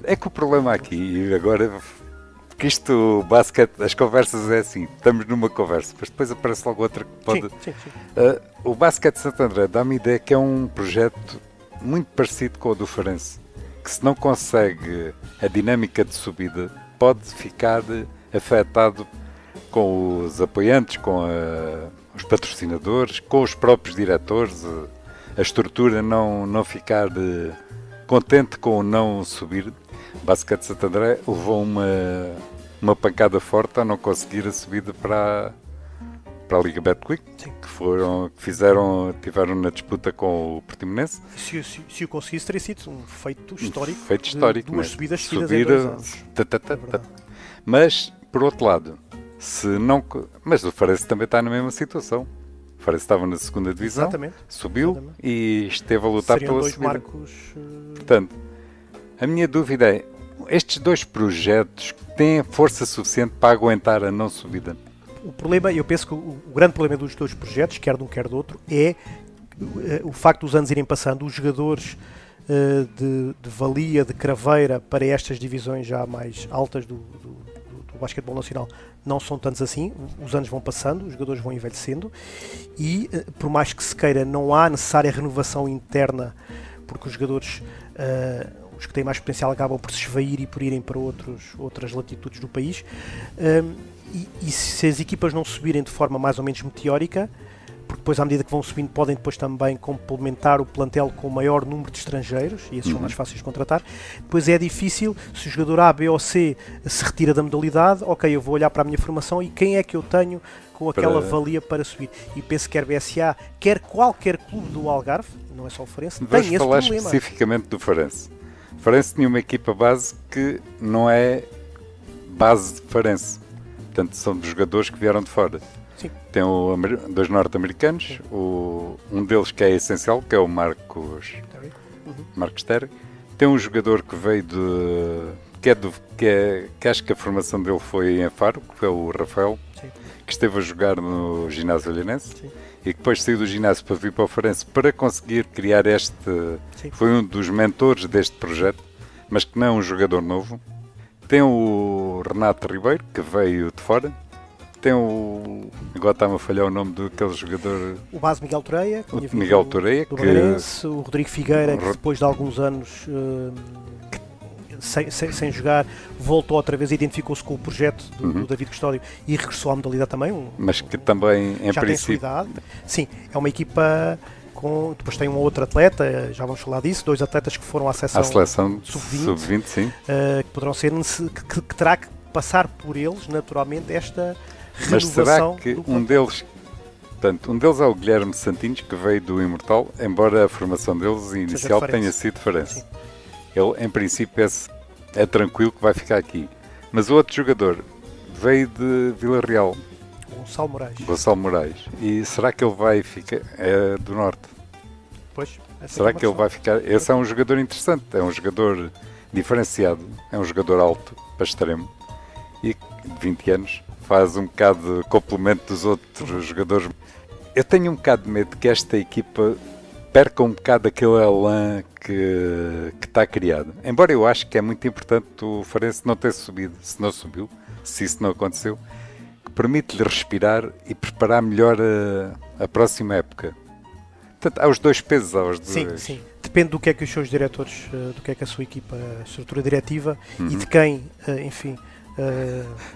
É que o problema aqui, e agora... que isto, o basquete, as conversas é assim, estamos numa conversa, mas depois aparece logo outra que pode... Sim. O basquete de Santo André dá-me a ideia que é um projeto muito parecido com o do Farense, que se não consegue a dinâmica de subida, pode ficar afetado com os apoiantes, com os patrocinadores, com os próprios diretores, a estrutura não ficar contente com o não subir. O basquete de Santo André levou uma pancada forte a não conseguir a subida para a Liga Betclic, que tiveram na disputa com o Portimonense. Se o conseguisse, teria sido um feito histórico. De duas subidas seguidas em 2 anos. Mas, por outro lado, mas o Farense também está na mesma situação. O Farense estava na 2ª divisão, subiu e esteve a lutar pela subida. Marcos, Portanto, a minha dúvida é, estes 2 projetos têm força suficiente para aguentar a não subida? O problema, eu penso que o grande problema dos 2 projetos, quer de um quer do outro, é o facto dos anos irem passando, os jogadores de valia, de craveira para estas divisões já mais altas do basquetebol nacional não são tantos assim, os anos vão passando, os jogadores vão envelhecendo e, por mais que se queira, não há necessária renovação interna, porque os jogadores... os que têm mais potencial acabam por se esvair e por irem para outras latitudes do país, e se as equipas não subirem de forma mais ou menos meteórica, porque depois à medida que vão subindo podem depois também complementar o plantel com o maior número de estrangeiros, e esses são mais fáceis de contratar, depois é difícil, se o jogador A, B ou C se retira da modalidade, ok, eu vou olhar para a minha formação e quem é que eu tenho com aquela valia para subir, e penso que quer BSA, quer qualquer clube do Algarve, não é só o Farense, tem esse problema. Vamos falar especificamente do Farense. O Farense tinha uma equipa base que não é base de Farense. Portanto, são dos jogadores que vieram de fora. Sim. Tem 2 norte-americanos, um deles que é essencial, que é o Marcos Terry. Tem um jogador que veio que acho que a formação dele foi em Faro, que foi o Rafael, que esteve a jogar no Ginásio Olhanense. E que depois saiu do ginásio para vir para o Farense para conseguir criar foi um dos mentores deste projeto, mas que não é um jogador novo. Tem o Renato Ribeiro, que veio de fora. Tem agora está-me a falhar o nome daquele jogador... O base Miguel Toreia, do Barreirense, o Rodrigo Figueira, que depois de alguns anos... Sem jogar, voltou outra vez, identificou-se com o projeto do David Custódio e regressou à modalidade também. Mas que também, em princípio... Sim, é uma equipa com... Depois tem um outro atleta, já vamos falar disso, 2 atletas que foram à seleção sub-20, sim. Que poderão ser... Que terá que passar por eles, naturalmente, esta renovação... Mas será que um deles é o Guilherme Santinhos, que veio do Imortal, embora a formação deles inicial tenha sido Farense. Ele, em princípio, é tranquilo que vai ficar aqui. Mas o outro jogador veio de Vila Real. Gonçalo Moraes. E será que ele vai ficar... É do Norte. Pois. Será que ele vai ficar... Esse é um jogador interessante. É um jogador diferenciado. É um jogador alto, para extremo. E de 20 anos faz um bocado de complemento dos outros jogadores. Eu tenho um bocado de medo que esta equipa perca um bocado aquele elan que está criado. Embora eu acho que é muito importante o Farense não ter subido, se não subiu, se isso não aconteceu, que permite-lhe respirar e preparar melhor a próxima época. Portanto, há os dois pesos, há os dois. Sim. Depende do que é que os seus diretores, do que é que a sua equipa, a estrutura diretiva e de quem, enfim,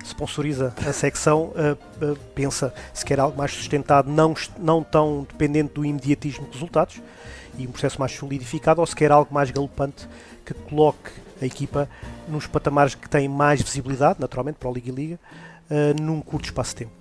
sponsoriza a secção, pensa se quer algo mais sustentado, não tão dependente do imediatismo de resultados e um processo mais solidificado, ou se quer algo mais galopante que coloque a equipa nos patamares que têm mais visibilidade, naturalmente, para a Liga e Liga, num curto espaço de tempo.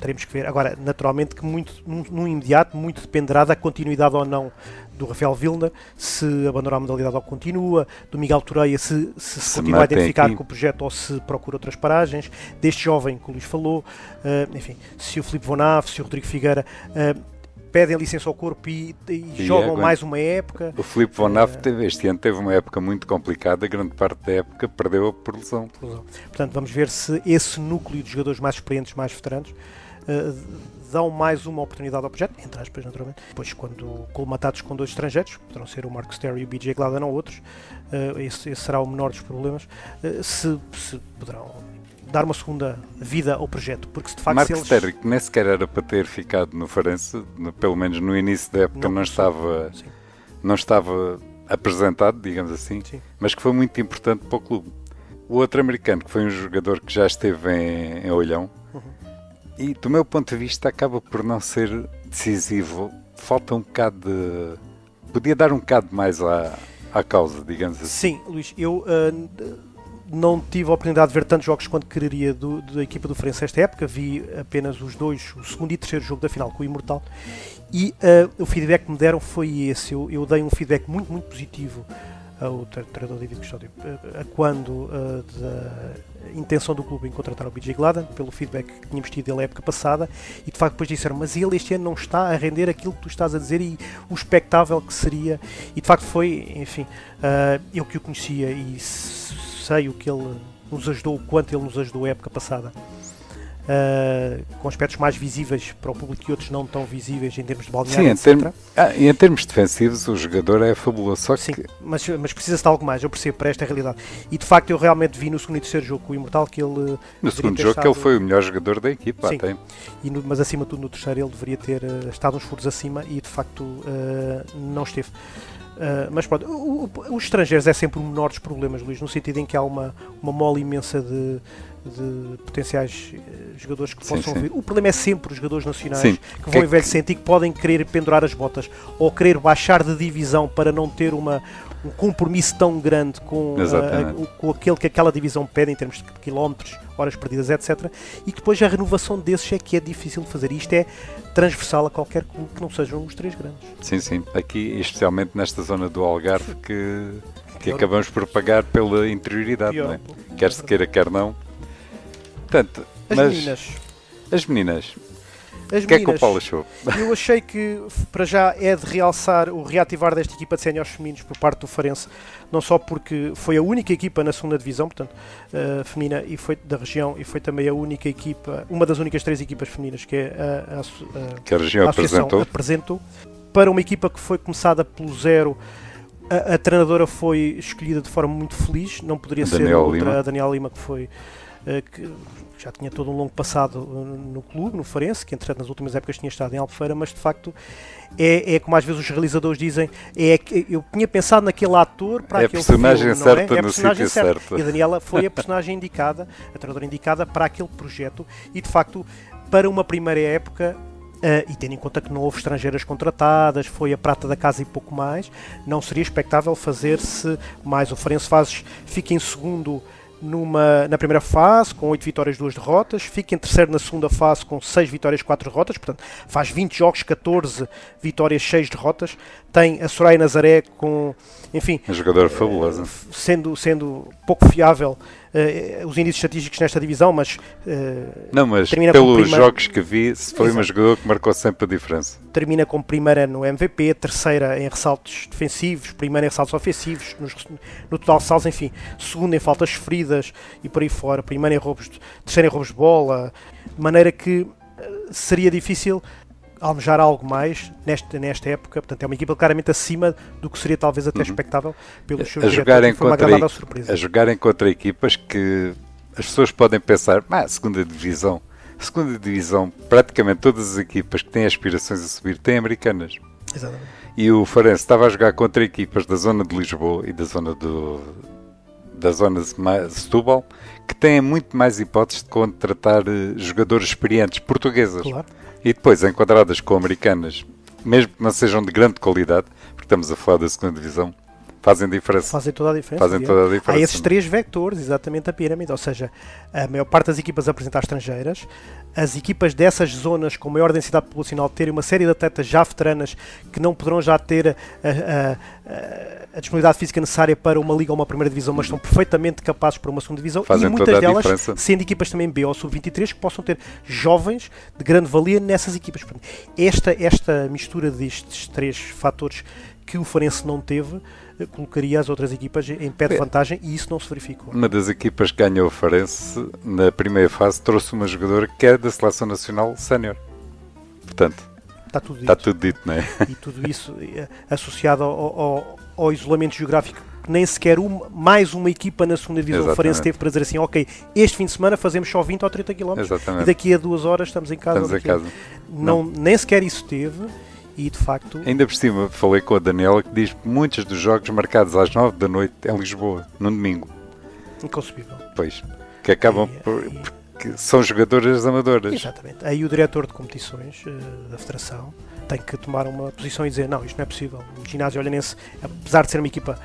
Teremos que ver. Agora, naturalmente que muito, num imediato, muito dependerá da continuidade ou não do Rafael Vilna, se abandonar a modalidade ou continua, do Miguel Toreia, se continua a identificar com o projeto ou se procura outras paragens, deste jovem que o Luís falou, enfim, se o Filipe Vonaf, se o Rodrigo Figueira pedem licença ao corpo e jogam mais uma época. O Filipe Vonaf este ano teve uma época muito complicada, grande parte da época perdeu-a por lesão. Portanto, vamos ver se esse núcleo de jogadores mais experientes, mais veteranos, dão mais uma oportunidade ao projeto, entre aspas, naturalmente. Depois, quando colmatados com dois estrangeiros, poderão ser o Marcus Terry e o BJ Gladden ou outros, esse será o menor dos problemas, se poderão dar uma segunda vida ao projeto, porque se de facto Marcus Terry, que nem sequer era para ter ficado no Farense, pelo menos no início da época não estava apresentado, digamos assim, mas que foi muito importante para o clube. O outro americano, que foi um jogador que já esteve em Olhão, e do meu ponto de vista acaba por não ser decisivo, falta um bocado de... podia dar um bocado mais à causa, digamos assim. Sim, Luís, eu não tive a oportunidade de ver tantos jogos quanto quereria da equipa do Farense esta época, vi apenas os dois, o segundo e terceiro jogo da final com o Imortal, e o feedback que me deram foi esse. Eu dei um feedback muito, muito positivo ao treinador David Custódio quando da intenção do clube em contratar o BJ Gladden, pelo feedback que tínhamos tido dele a época passada, e de facto depois disseram, mas ele este ano não está a render aquilo que tu estás a dizer e o expectável que seria, e de facto foi, enfim, eu que o conhecia e sei o que ele nos ajudou, o quanto ele nos ajudou a época passada, com aspectos mais visíveis para o público e outros não tão visíveis em termos de balneário, etc. Em termos defensivos o jogador é fabuloso, só sim, que... mas precisa-se de algo mais, eu percebo, para esta realidade, e de facto eu realmente vi no segundo e terceiro jogo com o Imortal que ele... No segundo jogo que ele foi o melhor jogador da equipa, sim, até. Mas acima de tudo no terceiro ele deveria ter estado uns furos acima e de facto não esteve. Mas pronto, os estrangeiros é sempre o menor dos problemas, Luís, no sentido em que há uma mole imensa de potenciais jogadores que possam vir. O problema é sempre os jogadores nacionais que vão envelhecendo e que podem querer pendurar as botas ou querer baixar de divisão para não ter um compromisso tão grande com aquele que aquela divisão pede em termos de quilómetros, horas perdidas, etc. E que depois a renovação desses é que é difícil de fazer. Isto é transversal a qualquer clube que não sejam os três grandes. Sim. Aqui, especialmente nesta zona do Algarve, que acabamos por pagar pela interioridade, não é? Quer se queira, quer não. Portanto, as meninas. O que é que o Paulo achou? Eu achei que, para já, é de realçar o reativar desta equipa de séniores femininos por parte do Farense, não só porque foi a única equipa na segunda divisão, portanto, feminina, e foi da região, e foi também a única equipa, uma das únicas 3 equipas femininas que a região apresentou, para uma equipa que foi começada pelo zero. A treinadora foi escolhida de forma muito feliz, não poderia ser outra, a Daniela Lima, que foi... que já tinha todo um longo passado no clube, no Farense, que entretanto nas últimas épocas tinha estado em Albufeira, mas de facto é como às vezes os realizadores dizem, eu tinha pensado naquele ator para aquele filme, não é? No sítio certo. E a Daniela foi a personagem indicada, a treinadora indicada para aquele projeto, e de facto para uma primeira época, e tendo em conta que não houve estrangeiras contratadas, foi a prata da casa e pouco mais, não seria expectável fazer-se mais. O Farense fica em segundo na primeira fase com 8 vitórias e 2 derrotas, fica em terceiro na segunda fase com 6 vitórias e 4 derrotas, portanto faz 20 jogos, 14 vitórias, 6 derrotas. Tem a Soraya Nazaré com, enfim, uma jogadora fabulosa, sendo pouco fiável os índices estatísticos nesta divisão, mas não, mas termina pelos jogos que vi, foi uma jogadora que marcou sempre a diferença. Termina como primeira no MVP, terceira em ressaltos defensivos, primeira em ressaltos ofensivos, no total de saltos, enfim, segunda em faltas sofridas e por aí fora, primeira em roubos, terceira em roubos de bola, de maneira que seria difícil almejar algo mais nesta época. Portanto, é uma equipa claramente acima do que seria talvez até expectável pelos seus diretores. Foi uma agradável surpresa. A jogarem contra equipas que as pessoas podem pensar, segunda divisão, praticamente todas as equipas que têm aspirações a subir têm americanas. Exatamente. E o Farense estava a jogar contra equipas da zona de Lisboa e da zona de Setúbal, que têm muito mais hipóteses de contratar jogadores experientes portuguesas. Claro. E depois, enquadradas com americanas, mesmo que não sejam de grande qualidade, porque estamos a falar da segunda divisão, fazem diferença. Fazem toda a diferença. Há esses três vetores, exatamente, a pirâmide, ou seja, a maior parte das equipas apresentar estrangeiras, as equipas dessas zonas com maior densidade populacional terem uma série de atletas já veteranas que não poderão já ter a disponibilidade física necessária para uma liga ou uma primeira divisão, mas estão perfeitamente capazes para uma segunda divisão, fazem e muitas delas diferença. Sendo equipas também B ou sub-23 que possam ter jovens de grande valia nessas equipas. Esta mistura destes três fatores que o Farense não teve colocaria as outras equipas em pé de vantagem, e isso não se verificou. Uma das equipas que ganhou o Farense na primeira fase trouxe uma jogadora que é da Seleção Nacional Sénior. Portanto, está tudo dito, não é? E tudo isso associado ao isolamento geográfico, que nem sequer mais uma equipa na segunda divisão do Farense teve para dizer assim, ok, este fim de semana fazemos só 20 ou 30 km e daqui a 2 horas estamos em casa. Não, nem sequer isso teve. E de facto... Ainda por cima, falei com a Daniela, que diz que muitos dos jogos marcados às 9 da noite em Lisboa, num domingo. Inconcebível. Pois, que acabam porque são jogadoras amadoras. Exatamente. Aí o diretor de competições da Federação tem que tomar uma posição e dizer, não, isto não é possível. O ginásio olhanense, apesar de ser uma equipa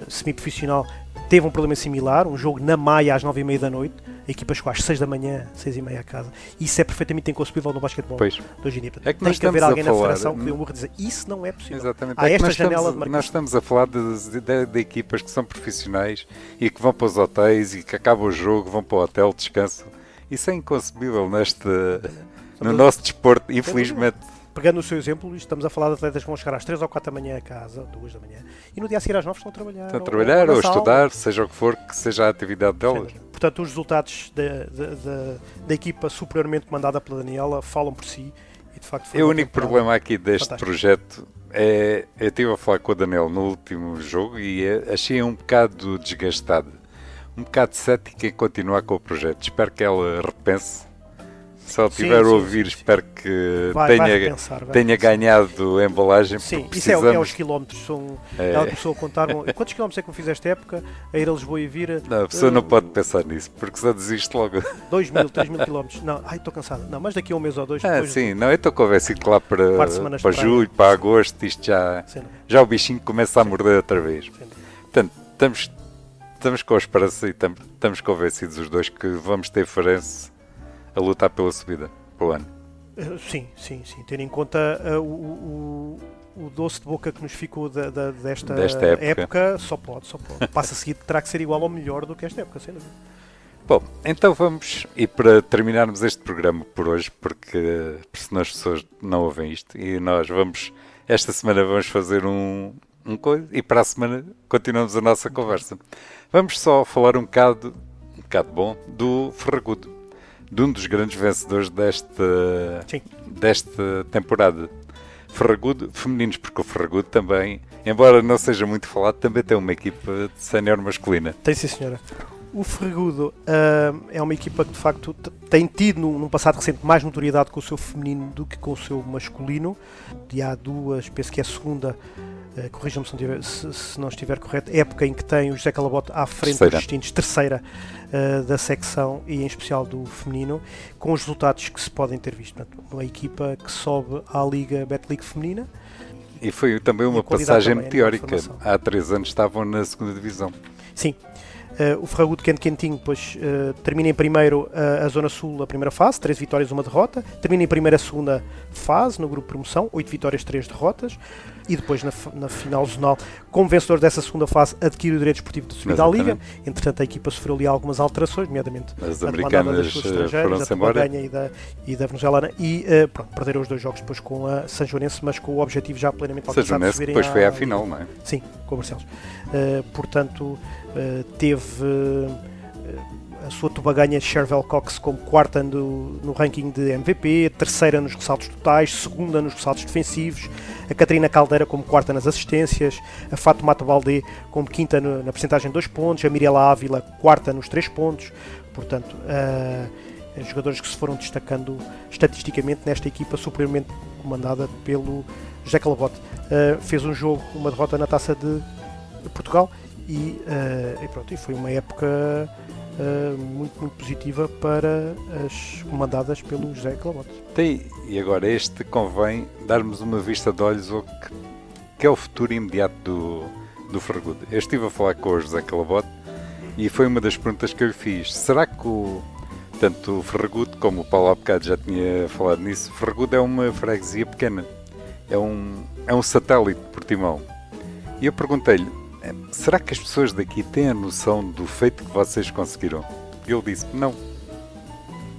semi-profissional, teve um problema similar, um jogo na Maia às 9h30 da noite, a equipa chegou às 6 da manhã, 6h30 a casa. Isso é perfeitamente inconcebível no basquetebol de hoje em dia. É que tem que haver alguém na Federação que dê um burro e dizer, isso não é possível. Exatamente. Há esta janela de marcação. Nós estamos a falar de equipas que são profissionais e que vão para os hotéis e que acabam o jogo, vão para o hotel, descansam. Isso é inconcebível no nosso desporto, infelizmente. Pegando o seu exemplo, estamos a falar de atletas que vão chegar às 3 ou 4 da manhã a casa, 2 da manhã, e no dia a seguir às 9 estão a trabalhar. Estão a trabalhar ou a estudar, seja o que for, que seja a atividade delas. Portanto, os resultados da equipa superiormente comandada pela Daniela falam por si. E de facto o único problema aqui deste projeto é... Eu estive a falar com a Daniela no último jogo e achei um bocado desgastado. Um bocado cética em continuar com o projeto. Espero que ela repense. Se ela estiver a ouvir, espero que tenha ganhado a embalagem. Sim, isso é os quilómetros. Ela começou a contar. Quantos quilómetros é que eu fiz esta época? A ir a Lisboa e vir? Não, a pessoa não pode pensar nisso, porque só desiste logo. 2.000, 3.000 quilómetros. Não, estou cansado. Não, mas daqui a um mês ou dois. Sim, não, eu estou convencido que lá para julho, para agosto, isto já o bichinho começa a morder outra vez. Portanto, estamos com a esperança e estamos convencidos os dois que vamos ter Farense a lutar pela subida para o ano. Sim. Tendo em conta o doce de boca que nos ficou desta época, só pode. Passa a seguir, terá que ser igual ou melhor do que esta época, sem dúvida. Bom, então vamos, e para terminarmos este programa por hoje, porque senão as pessoas não ouvem isto, e nós esta semana vamos fazer um coisa, e para a semana continuamos a nossa conversa. Vamos só falar um bocado bom do Ferragudo, de um dos grandes vencedores desta temporada. Ferragudo femininos, porque o Ferragudo também, embora não seja muito falado, também tem uma equipa de sénior masculina. Tem, sim, senhora. O Ferragudo é uma equipa que de facto tem tido num passado recente mais notoriedade com o seu feminino do que com o seu masculino. E há duas, penso que é a segunda, corrijam-me se não estiver correto, época em que tem o José Calabote à frente dos distintos, terceira da secção e em especial do feminino, com os resultados que se podem ter visto. Portanto, uma equipa que sobe à Liga Betlic feminina. E foi também uma passagem meteórica. Há 3 anos estavam na segunda divisão. Sim. O Ferragudo quentinho, depois termina em primeiro a Zona Sul, a primeira fase, 3 vitórias, 1 derrota. Termina em primeira a segunda fase, no grupo de promoção, 8 vitórias, 3 derrotas. E depois, na final zonal, como vencedor dessa segunda fase, adquire o direito esportivo de subida à Liga. Entretanto, a equipa sofreu ali algumas alterações, nomeadamente as americanas foram-se embora. E da venezuelana. E perderam os 2 jogos depois com a Sanjoanense, mas com o objetivo já plenamente alcançado. Sanjoanense depois foi à final, não é? Sim, com o Barcelos. Portanto, teve a sua tubaganha Chervel Cox como quarta no ranking de MVP, terceira nos ressaltos totais, segunda nos ressaltos defensivos, a Catarina Caldeira como quarta nas assistências, a Fatoumata Baldé como quinta na percentagem de 2 pontos, a Mirela Ávila quarta nos 3 pontos. Portanto, jogadores que se foram destacando estatisticamente nesta equipa superiormente comandada pelo José Calabote. Fez um jogo, uma derrota na Taça de Portugal e foi uma época muito, muito positiva para as comandadas pelo José Calabote. E agora convém darmos uma vista de olhos ao que é o futuro imediato do Ferragudo. Eu estive a falar com o José Calabote e foi uma das perguntas que eu lhe fiz. Será que tanto o Ferragudo como o Paulo há bocado já tinha falado nisso, o Ferragudo é uma freguesia pequena, é um satélite de Portimão. E eu perguntei-lhe, será que as pessoas daqui têm a noção do feito que vocês conseguiram? E ele disse, não.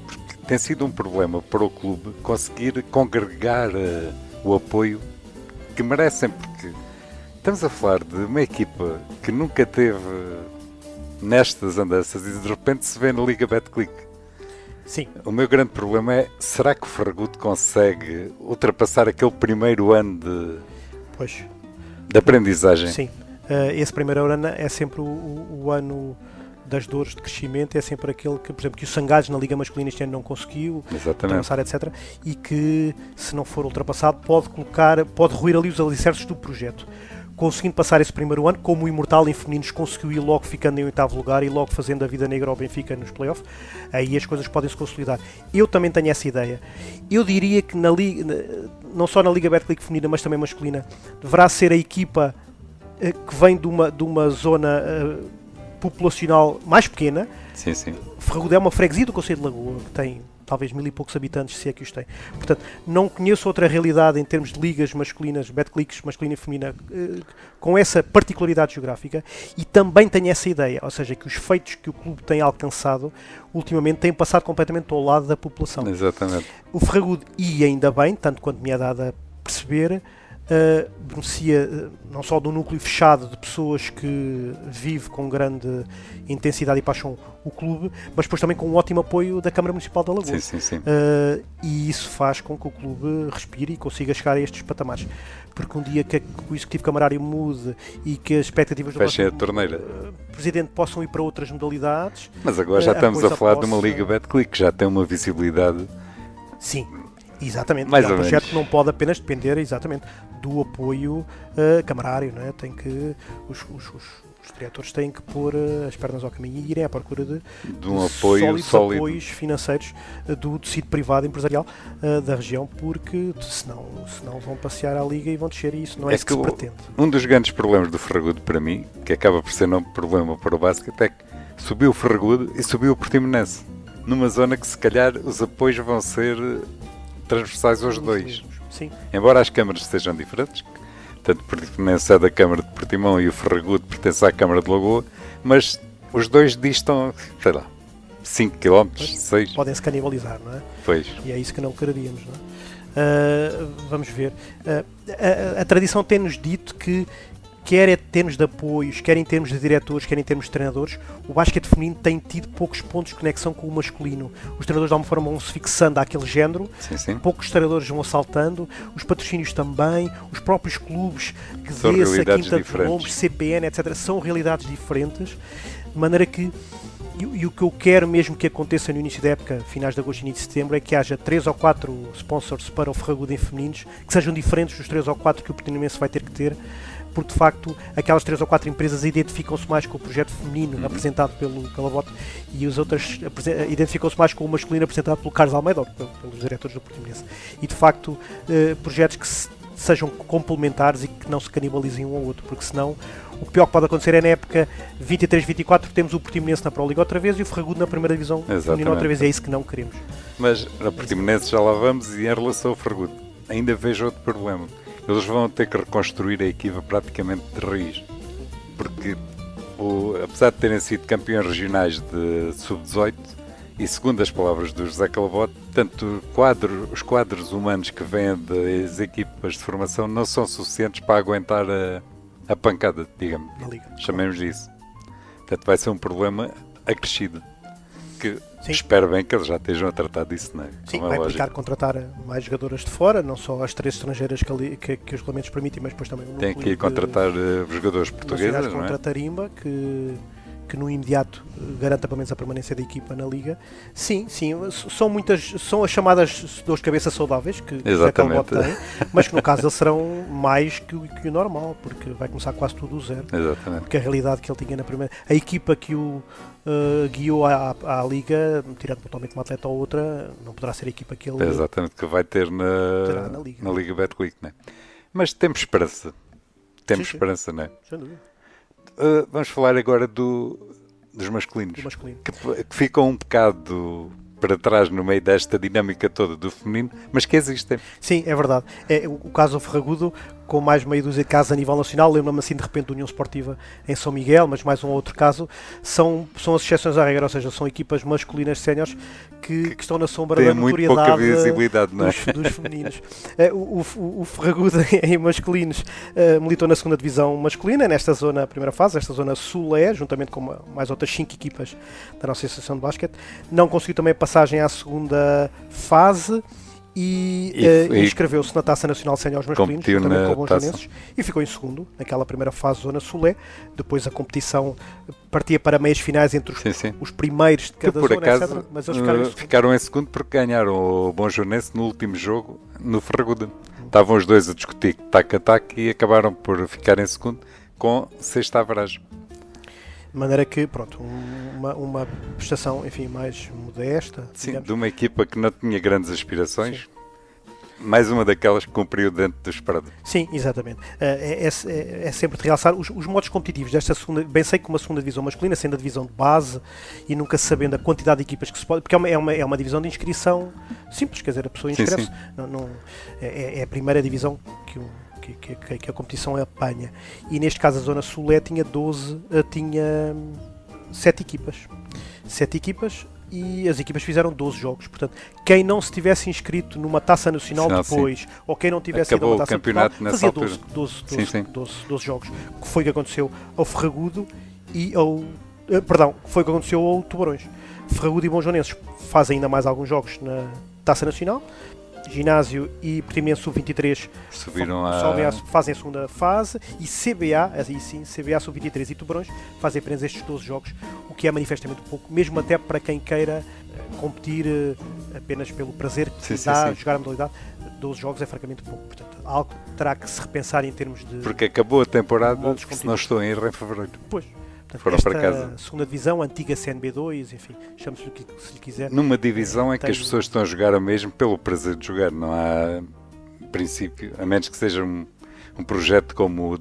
Porque tem sido um problema para o clube conseguir congregar o apoio que merecem, porque estamos a falar de uma equipa que nunca teve nestas andanças e de repente se vê na Liga Betclic. Sim. O meu grande problema é, será que o Ferragudo consegue ultrapassar aquele primeiro ano de aprendizagem? Sim. Esse primeiro ano é sempre o ano das dores de crescimento, é sempre aquele que, por exemplo, que o Sangalhos na Liga Masculina este ano não conseguiu ultrapassar, etc. E que, se não for ultrapassado, pode ruir ali os alicerces do projeto. Conseguindo passar esse primeiro ano, como o Imortal em femininos conseguiu ir logo ficando em 8º lugar e logo fazendo a vida negra ao Benfica nos playoffs, aí as coisas podem se consolidar. Eu também tenho essa ideia. Eu diria que não só na Liga Betclic feminina, mas também masculina, deverá ser a equipa que vem de uma zona populacional mais pequena. Sim, sim. Ferragudo é uma freguesia do Concelho de Lagoa, que tem talvez 1000 e poucos habitantes, se é que os tem. Portanto, não conheço outra realidade em termos de ligas masculinas, Betclics, masculina e feminina, com essa particularidade geográfica, e também tenho essa ideia, ou seja, que os feitos que o clube tem alcançado ultimamente têm passado completamente ao lado da população. Exatamente. O Ferragudo, e ainda bem, tanto quanto me é dado a perceber, beneficia não só do núcleo fechado de pessoas que vive com grande intensidade e paixão o clube, mas depois também com um ótimo apoio da Câmara Municipal da Lagoa. Sim. E isso faz com que o clube respire e consiga chegar a estes patamares. Porque um dia que o executivo camarário mude e que as expectativas do presidente possam ir para outras modalidades. Mas agora já estamos a falar de uma Liga Betclic que já tem uma visibilidade. Sim. Exatamente, mais é um projeto que não pode apenas depender do apoio camarário, não é? Tem que os diretores têm que pôr as pernas ao caminho e irem à procura de um apoio sólido, apoios financeiros do tecido privado empresarial da região, porque senão vão passear à Liga e vão descer, e isso não é isso que se pretende. Um dos grandes problemas do Ferragudo para mim, que acaba por ser um problema para o basquete, é que subiu o Ferragudo e subiu o Portimonense, numa zona que se calhar os apoios vão ser transversais aos dois. Sim. Embora as câmaras sejam diferentes, tanto o Portimonense é da Câmara de Portimão e o Ferragudo pertence à Câmara de Lagoa, mas os dois distam, 5 km, 6. Podem-se canibalizar, não é? Pois. E é isso que não quereríamos, não é? Vamos ver. A tradição tem-nos dito que, quer em termos de apoios, quer em termos de diretores, quer em termos de treinadores, o basquete feminino tem tido poucos pontos de conexão com o masculino. Os treinadores de alguma forma vão se fixando àquele género, sim. Poucos treinadores vão saltando, os patrocínios também, os próprios clubes, são realidades Quinta diferentes. de Lombos, CPN, etc., são realidades diferentes, de maneira que e o que eu quero mesmo que aconteça no início da época, finais de agosto e início de setembro, é que haja 3 ou 4 sponsors para o Ferragudo em femininos, que sejam diferentes dos 3 ou 4 que o Portimonense vai ter que ter, porque de facto aquelas 3 ou 4 empresas identificam-se mais com o projeto feminino apresentado pelo Calabote e as outras identificam-se mais com o masculino apresentado pelo Carlos Almeida, ou pelos diretores do Portimonense. E de facto projetos que sejam complementares e que não se canibalizem um ao outro, porque senão o pior que pode acontecer é na época 23-24 temos o Portimonense na Pro Liga outra vez e o Ferragudo na primeira divisão feminina outra vez, e é isso que não queremos. Mas na Portimonense já lá vamos, e em relação ao Ferragudo ainda vejo outro problema. Eles vão ter que reconstruir a equipa praticamente de raiz, porque apesar de terem sido campeões regionais de sub-18, e segundo as palavras do José Calabote, tanto os quadros humanos que vêm das equipas de formação não são suficientes para aguentar a pancada, digamos, chamemos disso. Portanto, vai ser um problema acrescido, que espero bem que eles já estejam a tratar disso, não é? Sim, vai implicar contratar mais jogadoras de fora, não só as 3 estrangeiras que os regulamentos permitem, mas depois também o tem que ir contratar jogadores portugueses, não é? Contra a Tarimba, que no imediato garanta pelo menos a permanência da equipa na Liga. Sim, são as chamadas dores de cabeça saudáveis que o Calabote tem, mas que no caso eles serão mais que o normal, porque vai começar quase tudo do zero. Exatamente. Porque a realidade que ele tinha na primeira... A equipa que o guiou à Liga, tirando totalmente uma atleta ou outra, não poderá ser a equipa que ele... Exatamente, que vai ter na Liga Betclic, não é? Mas temos esperança. Temos esperança, não é? Sem dúvida. Vamos falar agora dos masculinos, que ficam um bocado para trás no meio desta dinâmica toda do feminino, mas que existem. Sim, é verdade. O caso do Ferragudo, com mais meia dúzia de casos a nível nacional, lembro-me assim de repente da União Esportiva em São Miguel, mas mais um outro caso, são as exceções à regra, ou seja, são equipas masculinas séniores que estão na sombra da notoriedade dos femininos. O Ferragudo em masculinos militou na segunda divisão masculina, nesta zona, primeira fase, esta zona sul-é, juntamente com mais outras 5 equipas da nossa Associação de Basquete. Não conseguiu também a passagem à segunda fase e inscreveu-se na Taça Nacional Séniores masculinos, também com o Bonjonenses, e ficou em segundo, naquela primeira fase zona sul-é. Depois a competição partia para meias finais entre os primeiros de cada zona, acaso, etc. Mas eles ficaram em segundo porque ganharam o Bonjonense no último jogo no Ferragudo. Estavam os dois a discutir tac-a-tac e acabaram por ficar em segundo com sexta averagem. De maneira que, pronto, uma prestação, enfim, mais modesta. Sim, digamos. de uma equipa que não tinha grandes aspirações. Sim. Mais uma daquelas que cumpriu dentro do esperado. Sim, exatamente. É sempre de realçar os modos competitivos desta segunda, bem sei que uma segunda divisão masculina, sendo a divisão de base e nunca sabendo a quantidade de equipas que se pode, porque é uma divisão de inscrição simples, quer dizer, a pessoa inscreve-se. É a primeira divisão que a competição apanha. E neste caso a Zona Sul tinha 7 equipas. 7 equipas e as equipas fizeram 12 jogos. Portanto, quem não se tivesse inscrito numa Taça Nacional depois, ou quem não tivesse ido a uma Taça Nacional, fazia 12 jogos. Que foi o que aconteceu ao Ferragudo e foi o que aconteceu ao Tubarões. Ferragudo e Bonjonenses fazem ainda mais alguns jogos na Taça Nacional. Ginásio e Portimonense Sub-23 fazem a segunda fase, e CBA Sub-23 e Tubarões fazem apenas estes 12 jogos, o que é manifestamente pouco, mesmo até para quem queira competir apenas pelo prazer que dá jogar a modalidade. 12 jogos é francamente pouco, portanto algo terá que se repensar em termos de... Porque acabou a temporada, se não estou em erro, em fevereiro. Pois. Foram para casa. Segunda divisão, antiga CNB2, enfim, chame-se o que se lhe quiser. Numa divisão em que as pessoas estão a jogar mesmo pelo prazer de jogar, não há princípio, a menos que seja um projeto como o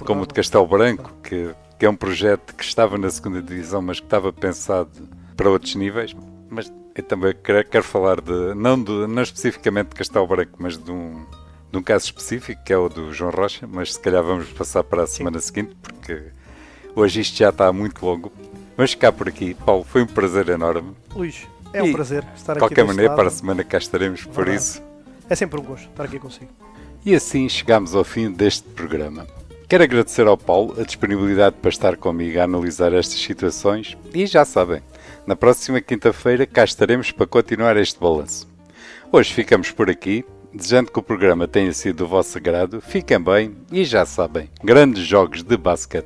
como o de Castelo Branco, que é um projeto que estava na segunda divisão, mas que estava pensado para outros níveis. Mas eu também quero falar não especificamente de Castelo Branco, mas de um caso específico, que é o do João Rocha, mas se calhar vamos passar para a semana seguinte, porque hoje isto já está muito longo. Vamos ficar por aqui. Paulo, foi um prazer enorme. Luís, é um prazer estar aqui. De qualquer maneira, para a semana cá estaremos, por isso. É sempre um gosto estar aqui consigo. E assim chegamos ao fim deste programa. Quero agradecer ao Paulo a disponibilidade para estar comigo a analisar estas situações e já sabem, na próxima quinta-feira cá estaremos para continuar este balanço. Hoje ficamos por aqui, desejando que o programa tenha sido do vosso agrado. Fiquem bem e já sabem, grandes jogos de basquete.